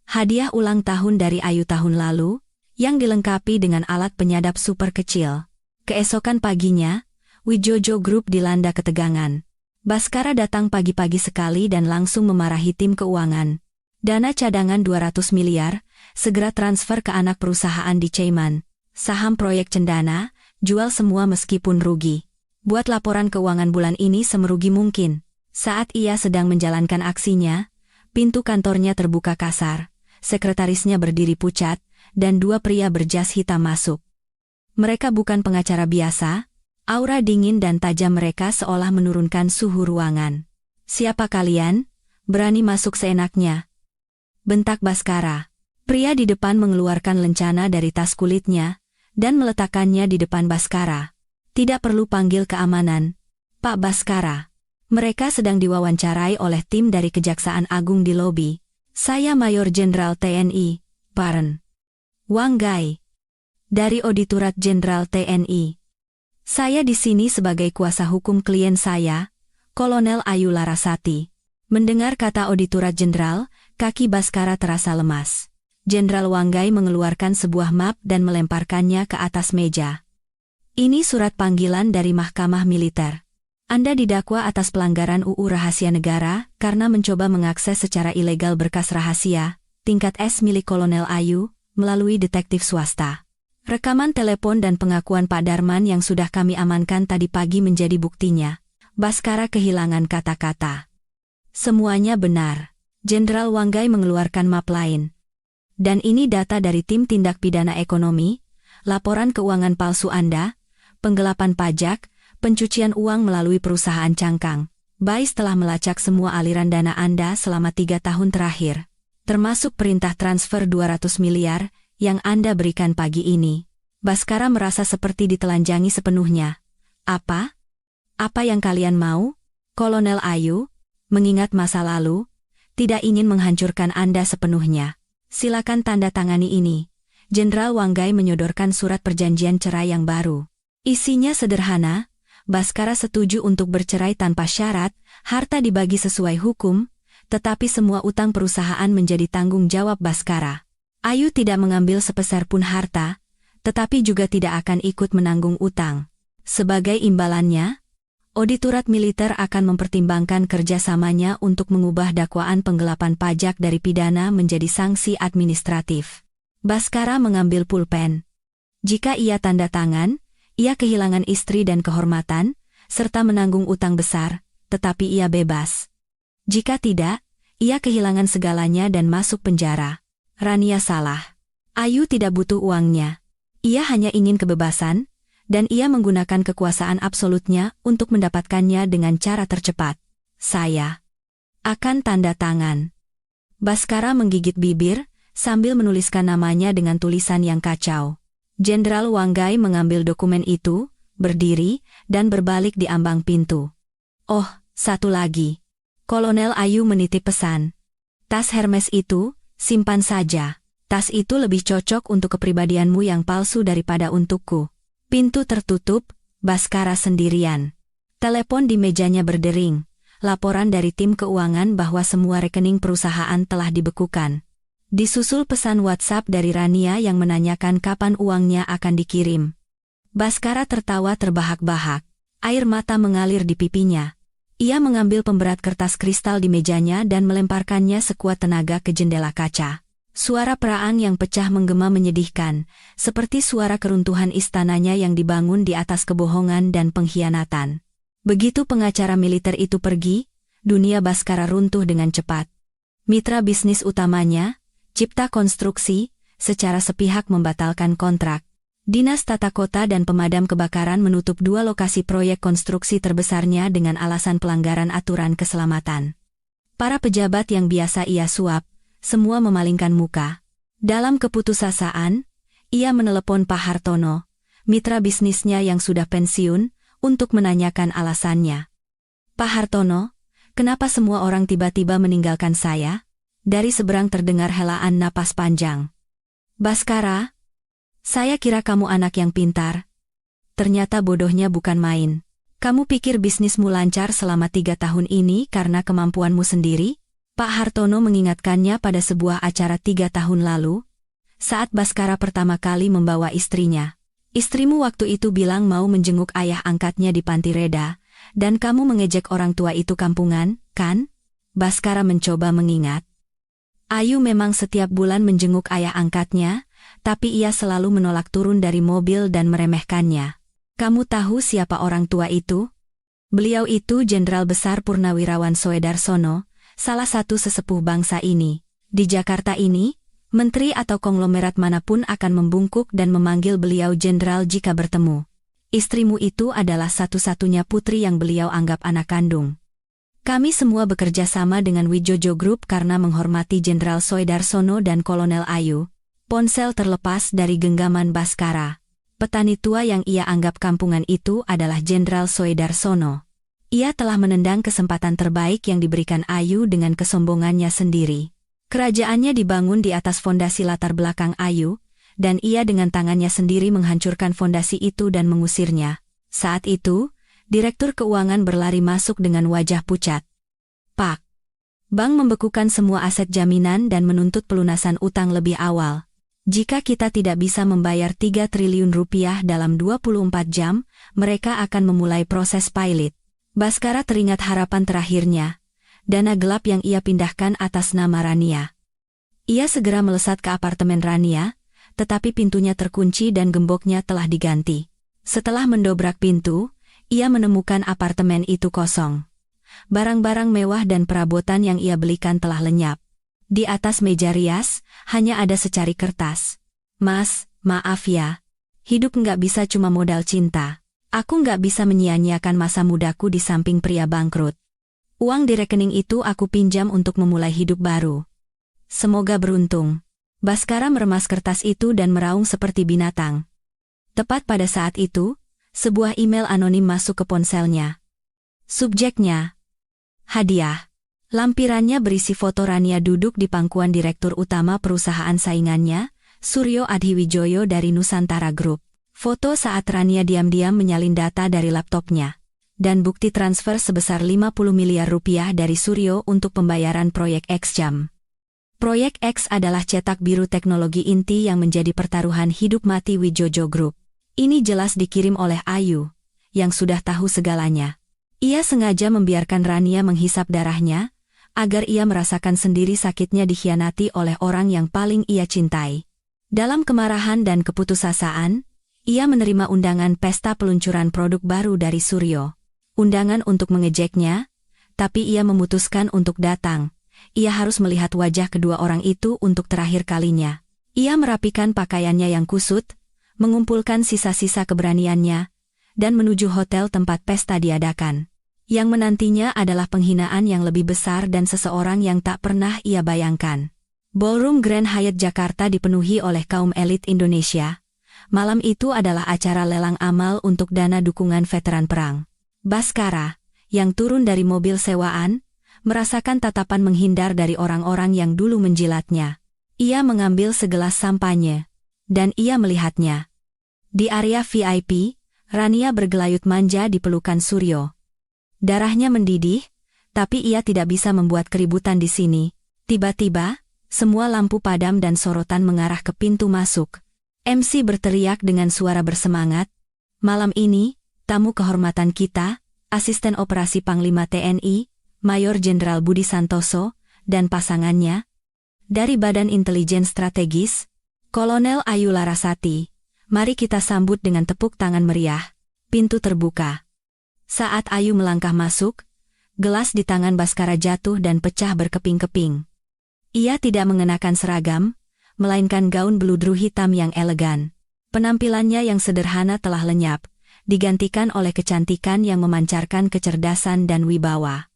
Hadiah ulang tahun dari Ayu tahun lalu, yang dilengkapi dengan alat penyadap super kecil. Keesokan paginya, Wijojo Group dilanda ketegangan. Baskara datang pagi-pagi sekali dan langsung memarahi tim keuangan. Dana cadangan 200 miliar, segera transfer ke anak perusahaan di Cayman. Saham proyek Cendana, jual semua meskipun rugi. Buat laporan keuangan bulan ini semerugi mungkin. Saat ia sedang menjalankan aksinya, pintu kantornya terbuka kasar, sekretarisnya berdiri pucat, dan 2 pria berjas hitam masuk. Mereka bukan pengacara biasa, aura dingin dan tajam mereka seolah menurunkan suhu ruangan. Siapa kalian? Berani masuk seenaknya? Bentak Baskara. Pria di depan mengeluarkan lencana dari tas kulitnya, dan meletakkannya di depan Baskara. Tidak perlu panggil keamanan. Pak Baskara. Mereka sedang diwawancarai oleh tim dari Kejaksaan Agung di lobi. Saya Mayor Jenderal TNI, Paren Wang Gai. Dari Auditorat Jenderal TNI. Saya di sini sebagai kuasa hukum klien saya, Kolonel Ayu Larasati. Mendengar kata Auditorat Jenderal, kaki Baskara terasa lemas. Jenderal Wang Gai mengeluarkan sebuah map dan melemparkannya ke atas meja. Ini surat panggilan dari Mahkamah Militer. Anda didakwa atas pelanggaran UU Rahasia Negara karena mencoba mengakses secara ilegal berkas rahasia, tingkat S milik Kolonel Ayu, melalui detektif swasta. Rekaman telepon dan pengakuan Pak Darman yang sudah kami amankan tadi pagi menjadi buktinya. Baskara kehilangan kata-kata. Semuanya benar. Jenderal Wang Gai mengeluarkan map lain. Dan ini data dari tim tindak pidana ekonomi, laporan keuangan palsu Anda, penggelapan pajak, pencucian uang melalui perusahaan cangkang. BAIS telah melacak semua aliran dana Anda selama 3 tahun terakhir, termasuk perintah transfer 200 miliar yang Anda berikan pagi ini. Baskara merasa seperti ditelanjangi sepenuhnya. Apa? Apa yang kalian mau? Kolonel Ayu, mengingat masa lalu, tidak ingin menghancurkan Anda sepenuhnya. Silakan tanda tangani ini. Jenderal Wang Gai menyodorkan surat perjanjian cerai yang baru. Isinya sederhana, Baskara setuju untuk bercerai tanpa syarat, harta dibagi sesuai hukum, tetapi semua utang perusahaan menjadi tanggung jawab Baskara. Ayu tidak mengambil sepeser pun harta, tetapi juga tidak akan ikut menanggung utang. Sebagai imbalannya, Auditorat Militer akan mempertimbangkan kerjasamanya untuk mengubah dakwaan penggelapan pajak dari pidana menjadi sanksi administratif. Baskara mengambil pulpen. Jika ia tanda tangan, ia kehilangan istri dan kehormatan, serta menanggung utang besar, tetapi ia bebas. Jika tidak, ia kehilangan segalanya dan masuk penjara. Rania salah. Ayu tidak butuh uangnya. Ia hanya ingin kebebasan, dan ia menggunakan kekuasaan absolutnya untuk mendapatkannya dengan cara tercepat. Saya akan tanda tangan. Baskara menggigit bibir, sambil menuliskan namanya dengan tulisan yang kacau. Jenderal Wanggai mengambil dokumen itu, berdiri, dan berbalik di ambang pintu. Oh, satu lagi. Kolonel Ayu menitip pesan. Tas Hermes itu, simpan saja. Tas itu lebih cocok untuk kepribadianmu yang palsu daripada untukku. Pintu tertutup, Baskara sendirian. Telepon di mejanya berdering. Laporan dari tim keuangan bahwa semua rekening perusahaan telah dibekukan. Disusul pesan WhatsApp dari Rania yang menanyakan kapan uangnya akan dikirim. Baskara tertawa terbahak-bahak. Air mata mengalir di pipinya. Ia mengambil pemberat kertas kristal di mejanya dan melemparkannya sekuat tenaga ke jendela kaca. Suara perang yang pecah menggema menyedihkan, seperti suara keruntuhan istananya yang dibangun di atas kebohongan dan pengkhianatan. Begitu pengacara militer itu pergi, dunia Baskara runtuh dengan cepat. Mitra bisnis utamanya, Cipta Konstruksi, secara sepihak membatalkan kontrak. Dinas Tata Kota dan Pemadam Kebakaran menutup 2 lokasi proyek konstruksi terbesarnya dengan alasan pelanggaran aturan keselamatan. Para pejabat yang biasa ia suap, semua memalingkan muka. Dalam keputusasaan, ia menelepon Pak Hartono, mitra bisnisnya yang sudah pensiun, untuk menanyakan alasannya. Pak Hartono, kenapa semua orang tiba-tiba meninggalkan saya? Dari seberang terdengar helaan napas panjang. Baskara, saya kira kamu anak yang pintar. Ternyata bodohnya bukan main. Kamu pikir bisnismu lancar selama 3 tahun ini karena kemampuanmu sendiri? Pak Hartono mengingatkannya pada sebuah acara 3 tahun lalu, saat Baskara pertama kali membawa istrinya. Istrimu waktu itu bilang mau menjenguk ayah angkatnya di Panti Reda, dan kamu mengejek orang tua itu kampungan, kan? Baskara mencoba mengingat. Ayu memang setiap bulan menjenguk ayah angkatnya, tapi ia selalu menolak turun dari mobil dan meremehkannya. Kamu tahu siapa orang tua itu? Beliau itu Jenderal Besar Purnawirawan Soedarsono, salah satu sesepuh bangsa ini. Di Jakarta ini, menteri atau konglomerat manapun akan membungkuk dan memanggil beliau jenderal jika bertemu. Istrimu itu adalah satu-satunya putri yang beliau anggap anak kandung. Kami semua bekerja sama dengan Wijojo Group karena menghormati Jenderal Soedarsono dan Kolonel Ayu. Ponsel terlepas dari genggaman Baskara. Petani tua yang ia anggap kampungan itu adalah Jenderal Soedarsono. Ia telah menendang kesempatan terbaik yang diberikan Ayu dengan kesombongannya sendiri. Kerajaannya dibangun di atas fondasi latar belakang Ayu, dan ia dengan tangannya sendiri menghancurkan fondasi itu dan mengusirnya. Saat itu, Direktur Keuangan berlari masuk dengan wajah pucat. Pak, bank membekukan semua aset jaminan dan menuntut pelunasan utang lebih awal. Jika kita tidak bisa membayar 3 triliun rupiah dalam 24 jam, mereka akan memulai proses pilot. Baskara teringat harapan terakhirnya, dana gelap yang ia pindahkan atas nama Rania. Ia segera melesat ke apartemen Rania, tetapi pintunya terkunci dan gemboknya telah diganti. Setelah mendobrak pintu, ia menemukan apartemen itu kosong. Barang-barang mewah dan perabotan yang ia belikan telah lenyap. Di atas meja rias, hanya ada secari kertas. Mas, maaf ya. Hidup nggak bisa cuma modal cinta. Aku nggak bisa menyia-nyiakan masa mudaku di samping pria bangkrut. Uang di rekening itu aku pinjam untuk memulai hidup baru. Semoga beruntung. Baskara meremas kertas itu dan meraung seperti binatang. Tepat pada saat itu, sebuah email anonim masuk ke ponselnya. Subjeknya, hadiah. Lampirannya berisi foto Rania duduk di pangkuan direktur utama perusahaan saingannya, Suryo Adhiwijoyo dari Nusantara Group. Foto saat Rania diam-diam menyalin data dari laptopnya. Dan bukti transfer sebesar 50 miliar rupiah dari Suryo untuk pembayaran proyek X Jam. Proyek X adalah cetak biru teknologi inti yang menjadi pertaruhan hidup mati Wijojo Group. Ini jelas dikirim oleh Ayu, yang sudah tahu segalanya. Ia sengaja membiarkan Rania menghisap darahnya, agar ia merasakan sendiri sakitnya dikhianati oleh orang yang paling ia cintai. Dalam kemarahan dan keputusasaan, ia menerima undangan pesta peluncuran produk baru dari Suryo. Undangan untuk mengejeknya, tapi ia memutuskan untuk datang. Ia harus melihat wajah kedua orang itu untuk terakhir kalinya. Ia merapikan pakaiannya yang kusut, mengumpulkan sisa-sisa keberaniannya, dan menuju hotel tempat pesta diadakan. Yang menantinya adalah penghinaan yang lebih besar dan seseorang yang tak pernah ia bayangkan. Ballroom Grand Hyatt Jakarta dipenuhi oleh kaum elit Indonesia. Malam itu adalah acara lelang amal untuk dana dukungan veteran perang. Baskara, yang turun dari mobil sewaan, merasakan tatapan menghindar dari orang-orang yang dulu menjilatnya. Ia mengambil segelas sampanye, dan ia melihatnya. Di area VIP, Rania bergelayut manja di pelukan Suryo. Darahnya mendidih, tapi ia tidak bisa membuat keributan di sini. Tiba-tiba, semua lampu padam dan sorotan mengarah ke pintu masuk. MC berteriak dengan suara bersemangat, "Malam ini, tamu kehormatan kita, Asisten Operasi Panglima TNI, Mayor Jenderal Budi Santoso, dan pasangannya. Dari Badan Intelijen Strategis, Kolonel Ayu Larasati. Mari kita sambut dengan tepuk tangan meriah." Pintu terbuka. Saat Ayu melangkah masuk, gelas di tangan Baskara jatuh dan pecah berkeping-keping. Ia tidak mengenakan seragam, melainkan gaun beludru hitam yang elegan. Penampilannya yang sederhana telah lenyap, digantikan oleh kecantikan yang memancarkan kecerdasan dan wibawa.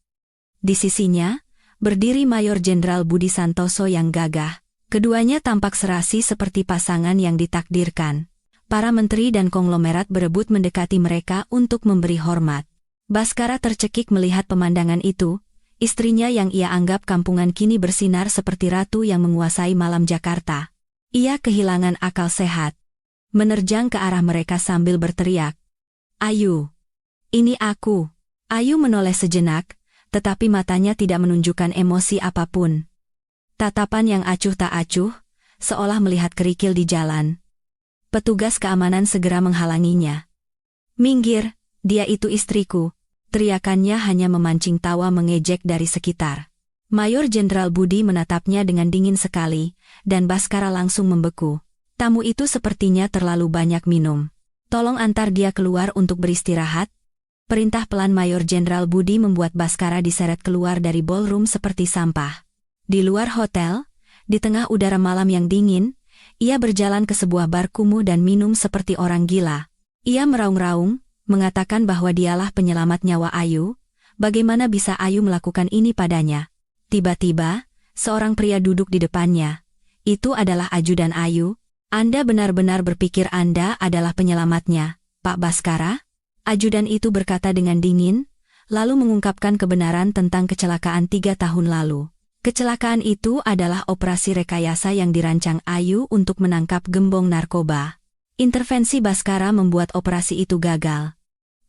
Di sisinya, berdiri Mayor Jenderal Budi Santoso yang gagah. Keduanya tampak serasi seperti pasangan yang ditakdirkan. Para menteri dan konglomerat berebut mendekati mereka untuk memberi hormat. Baskara tercekik melihat pemandangan itu. Istrinya yang ia anggap kampungan kini bersinar seperti ratu yang menguasai malam Jakarta. Ia kehilangan akal sehat. Menerjang ke arah mereka sambil berteriak, "Ayu, ini aku." Ayu menoleh sejenak, tetapi matanya tidak menunjukkan emosi apapun. Tatapan yang acuh tak acuh, seolah melihat kerikil di jalan. Petugas keamanan segera menghalanginya. "Minggir, dia itu istriku." Teriakannya hanya memancing tawa mengejek dari sekitar. Mayor Jenderal Budi menatapnya dengan dingin sekali, dan Baskara langsung membeku. "Tamu itu sepertinya terlalu banyak minum. Tolong antar dia keluar untuk beristirahat." Perintah pelan Mayor Jenderal Budi membuat Baskara diseret keluar dari ballroom seperti sampah. Di luar hotel, di tengah udara malam yang dingin, ia berjalan ke sebuah bar kumuh dan minum seperti orang gila. Ia meraung-raung, mengatakan bahwa dialah penyelamat nyawa Ayu. Bagaimana bisa Ayu melakukan ini padanya? Tiba-tiba, seorang pria duduk di depannya. "Itu adalah ajudan Ayu. Anda benar-benar berpikir Anda adalah penyelamatnya, Pak Baskara?" Ajudan itu berkata dengan dingin, lalu mengungkapkan kebenaran tentang kecelakaan 3 tahun lalu. Kecelakaan itu adalah operasi rekayasa yang dirancang Ayu untuk menangkap gembong narkoba. Intervensi Baskara membuat operasi itu gagal.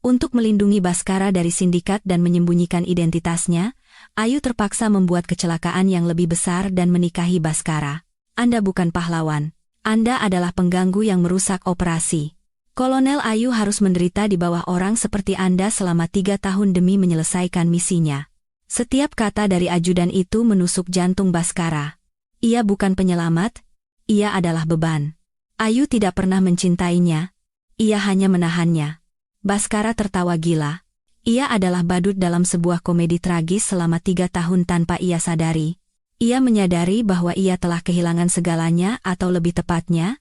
Untuk melindungi Baskara dari sindikat dan menyembunyikan identitasnya, Ayu terpaksa membuat kecelakaan yang lebih besar dan menikahi Baskara. "Anda bukan pahlawan. Anda adalah pengganggu yang merusak operasi. Kolonel Ayu harus menderita di bawah orang seperti Anda selama 3 tahun demi menyelesaikan misinya." Setiap kata dari ajudan itu menusuk jantung Baskara. Ia bukan penyelamat, ia adalah beban. Ayu tidak pernah mencintainya, ia hanya menahannya. Baskara tertawa gila. Ia adalah badut dalam sebuah komedi tragis selama 3 tahun tanpa ia sadari. Ia menyadari bahwa ia telah kehilangan segalanya atau lebih tepatnya,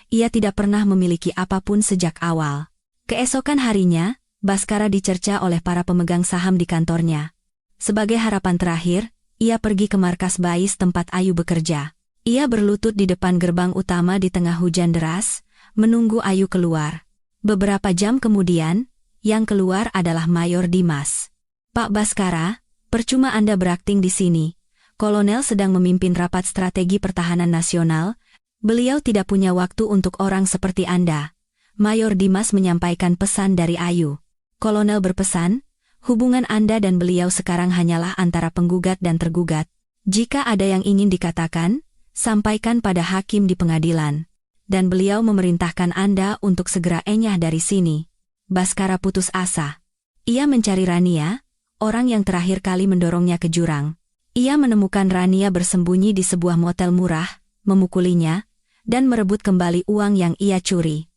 ia tidak pernah memiliki apapun sejak awal. Keesokan harinya, Baskara dicerca oleh para pemegang saham di kantornya. Sebagai harapan terakhir, ia pergi ke markas BAIS tempat Ayu bekerja. Ia berlutut di depan gerbang utama di tengah hujan deras, menunggu Ayu keluar. Beberapa jam kemudian, yang keluar adalah Mayor Dimas. "Pak Baskara, percuma Anda berakting di sini. Kolonel sedang memimpin rapat strategi pertahanan nasional. Beliau tidak punya waktu untuk orang seperti Anda." Mayor Dimas menyampaikan pesan dari Ayu. Kolonel berpesan, "Hubungan Anda dan beliau sekarang hanyalah antara penggugat dan tergugat. Jika ada yang ingin dikatakan, sampaikan pada hakim di pengadilan. Dan beliau memerintahkan Anda untuk segera enyah dari sini." Baskara putus asa. Ia mencari Rania, orang yang terakhir kali mendorongnya ke jurang. Ia menemukan Rania bersembunyi di sebuah motel murah, memukulinya, dan merebut kembali uang yang ia curi.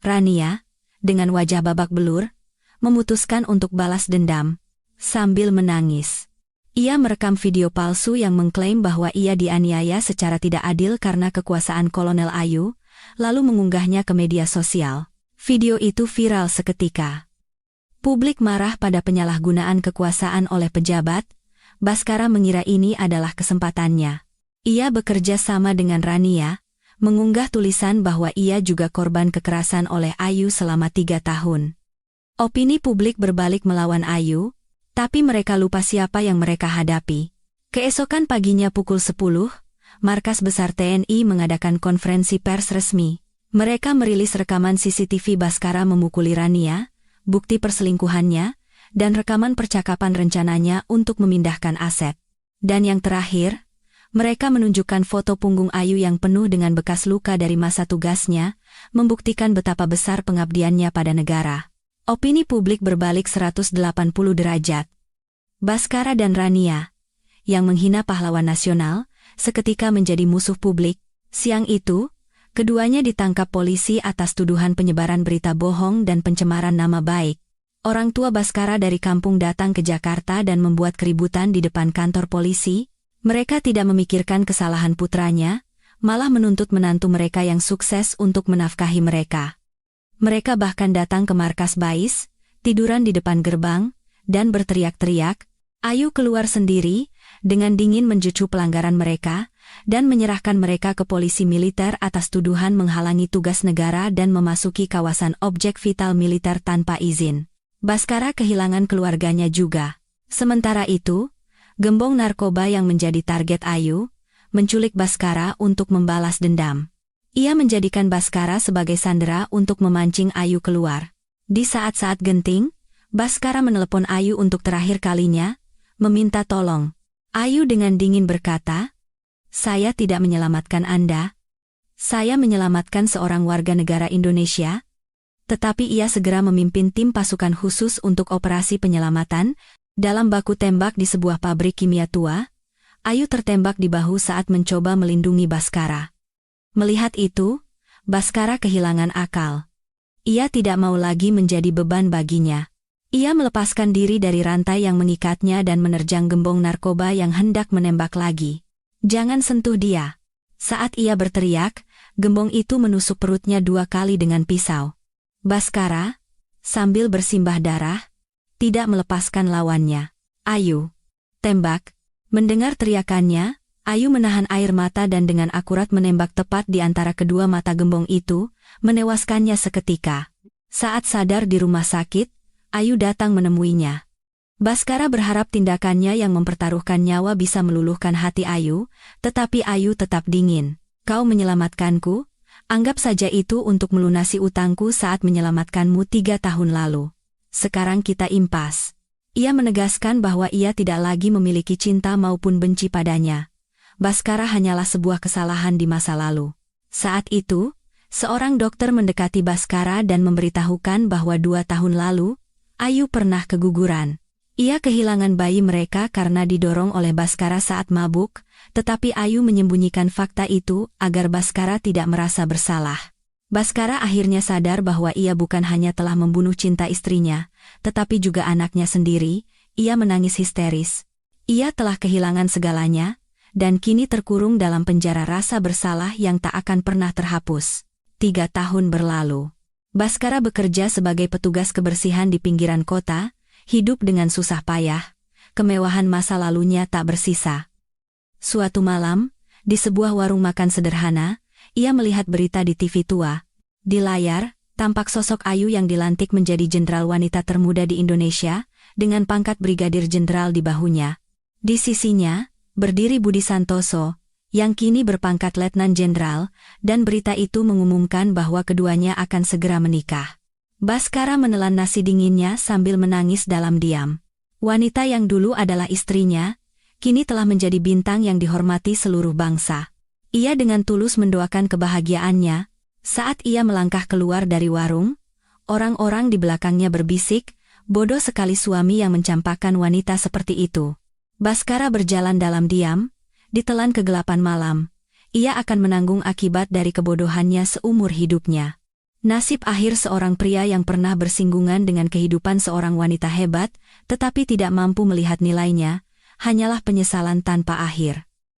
Rania, dengan wajah babak belur, memutuskan untuk balas dendam. Sambil menangis, ia merekam video palsu yang mengklaim bahwa ia dianiaya secara tidak adil karena kekuasaan Kolonel Ayu, lalu mengunggahnya ke media sosial. Video itu viral seketika. Publik marah pada penyalahgunaan kekuasaan oleh pejabat. Baskara mengira ini adalah kesempatannya. Ia bekerja sama dengan Rania, mengunggah tulisan bahwa ia juga korban kekerasan oleh Ayu selama 3 tahun. Opini publik berbalik melawan Ayu, tapi mereka lupa siapa yang mereka hadapi. Keesokan paginya pukul 10, Markas Besar TNI mengadakan konferensi pers resmi. Mereka merilis rekaman CCTV Baskara memukuli Rania, bukti perselingkuhannya, dan rekaman percakapan rencananya untuk memindahkan aset. Dan yang terakhir, mereka menunjukkan foto punggung Ayu yang penuh dengan bekas luka dari masa tugasnya, membuktikan betapa besar pengabdiannya pada negara. Opini publik berbalik 180 derajat. Baskara dan Rania, yang menghina pahlawan nasional, seketika menjadi musuh publik. Siang itu, keduanya ditangkap polisi atas tuduhan penyebaran berita bohong dan pencemaran nama baik. Orang tua Baskara dari kampung datang ke Jakarta dan membuat keributan di depan kantor polisi. Mereka tidak memikirkan kesalahan putranya, malah menuntut menantu mereka yang sukses untuk menafkahi mereka. Mereka bahkan datang ke markas BAIS, tiduran di depan gerbang, dan berteriak-teriak. Ayu keluar sendiri, dengan dingin mencucu pelanggaran mereka, dan menyerahkan mereka ke polisi militer atas tuduhan menghalangi tugas negara dan memasuki kawasan objek vital militer tanpa izin. Baskara kehilangan keluarganya juga. Sementara itu, gembong narkoba yang menjadi target Ayu, menculik Baskara untuk membalas dendam. Ia menjadikan Baskara sebagai sandera untuk memancing Ayu keluar. Di saat-saat genting, Baskara menelepon Ayu untuk terakhir kalinya, meminta tolong. Ayu dengan dingin berkata, "Saya tidak menyelamatkan Anda. Saya menyelamatkan seorang warga negara Indonesia." Tetapi ia segera memimpin tim pasukan khusus untuk operasi penyelamatan. Dalam baku tembak di sebuah pabrik kimia tua, Ayu tertembak di bahu saat mencoba melindungi Baskara. Melihat itu, Baskara kehilangan akal. Ia tidak mau lagi menjadi beban baginya. Ia melepaskan diri dari rantai yang mengikatnya dan menerjang gembong narkoba yang hendak menembak lagi. "Jangan sentuh dia." Saat ia berteriak, gembong itu menusuk perutnya 2 kali dengan pisau. Baskara, sambil bersimbah darah, tidak melepaskan lawannya. "Ayu, tembak!" Mendengar teriakannya, Ayu menahan air mata dan dengan akurat menembak tepat di antara kedua mata gembong itu, menewaskannya seketika. Saat sadar di rumah sakit, Ayu datang menemuinya. Baskara berharap tindakannya yang mempertaruhkan nyawa bisa meluluhkan hati Ayu, tetapi Ayu tetap dingin. "Kau menyelamatkanku, anggap saja itu untuk melunasi utangku saat menyelamatkanmu 3 tahun lalu. Sekarang kita impas." Ia menegaskan bahwa ia tidak lagi memiliki cinta maupun benci padanya. Baskara hanyalah sebuah kesalahan di masa lalu. Saat itu, seorang dokter mendekati Baskara dan memberitahukan bahwa 2 tahun lalu, Ayu pernah keguguran. Ia kehilangan bayi mereka karena didorong oleh Baskara saat mabuk, tetapi Ayu menyembunyikan fakta itu agar Baskara tidak merasa bersalah. Baskara akhirnya sadar bahwa ia bukan hanya telah membunuh cinta istrinya, tetapi juga anaknya sendiri. Ia menangis histeris. Ia telah kehilangan segalanya, dan kini terkurung dalam penjara rasa bersalah yang tak akan pernah terhapus. 3 tahun berlalu. Baskara bekerja sebagai petugas kebersihan di pinggiran kota, hidup dengan susah payah, kemewahan masa lalunya tak bersisa. Suatu malam, di sebuah warung makan sederhana, ia melihat berita di TV tua. Di layar, tampak sosok Ayu yang dilantik menjadi jenderal wanita termuda di Indonesia, dengan pangkat brigadir jenderal di bahunya. Di sisinya, berdiri Budi Santoso, yang kini berpangkat letnan jenderal, dan berita itu mengumumkan bahwa keduanya akan segera menikah. Baskara menelan nasi dinginnya sambil menangis dalam diam. Wanita yang dulu adalah istrinya, kini telah menjadi bintang yang dihormati seluruh bangsa. Ia dengan tulus mendoakan kebahagiaannya. Saat ia melangkah keluar dari warung, orang-orang di belakangnya berbisik, Bodoh sekali suami yang mencampakkan wanita seperti itu. Baskara berjalan dalam diam, ditelan kegelapan malam. Ia akan menanggung akibat dari kebodohannya seumur hidupnya. Nasib akhir seorang pria yang pernah bersinggungan dengan kehidupan seorang wanita hebat, tetapi tidak mampu melihat nilainya, hanyalah penyesalan tanpa akhir.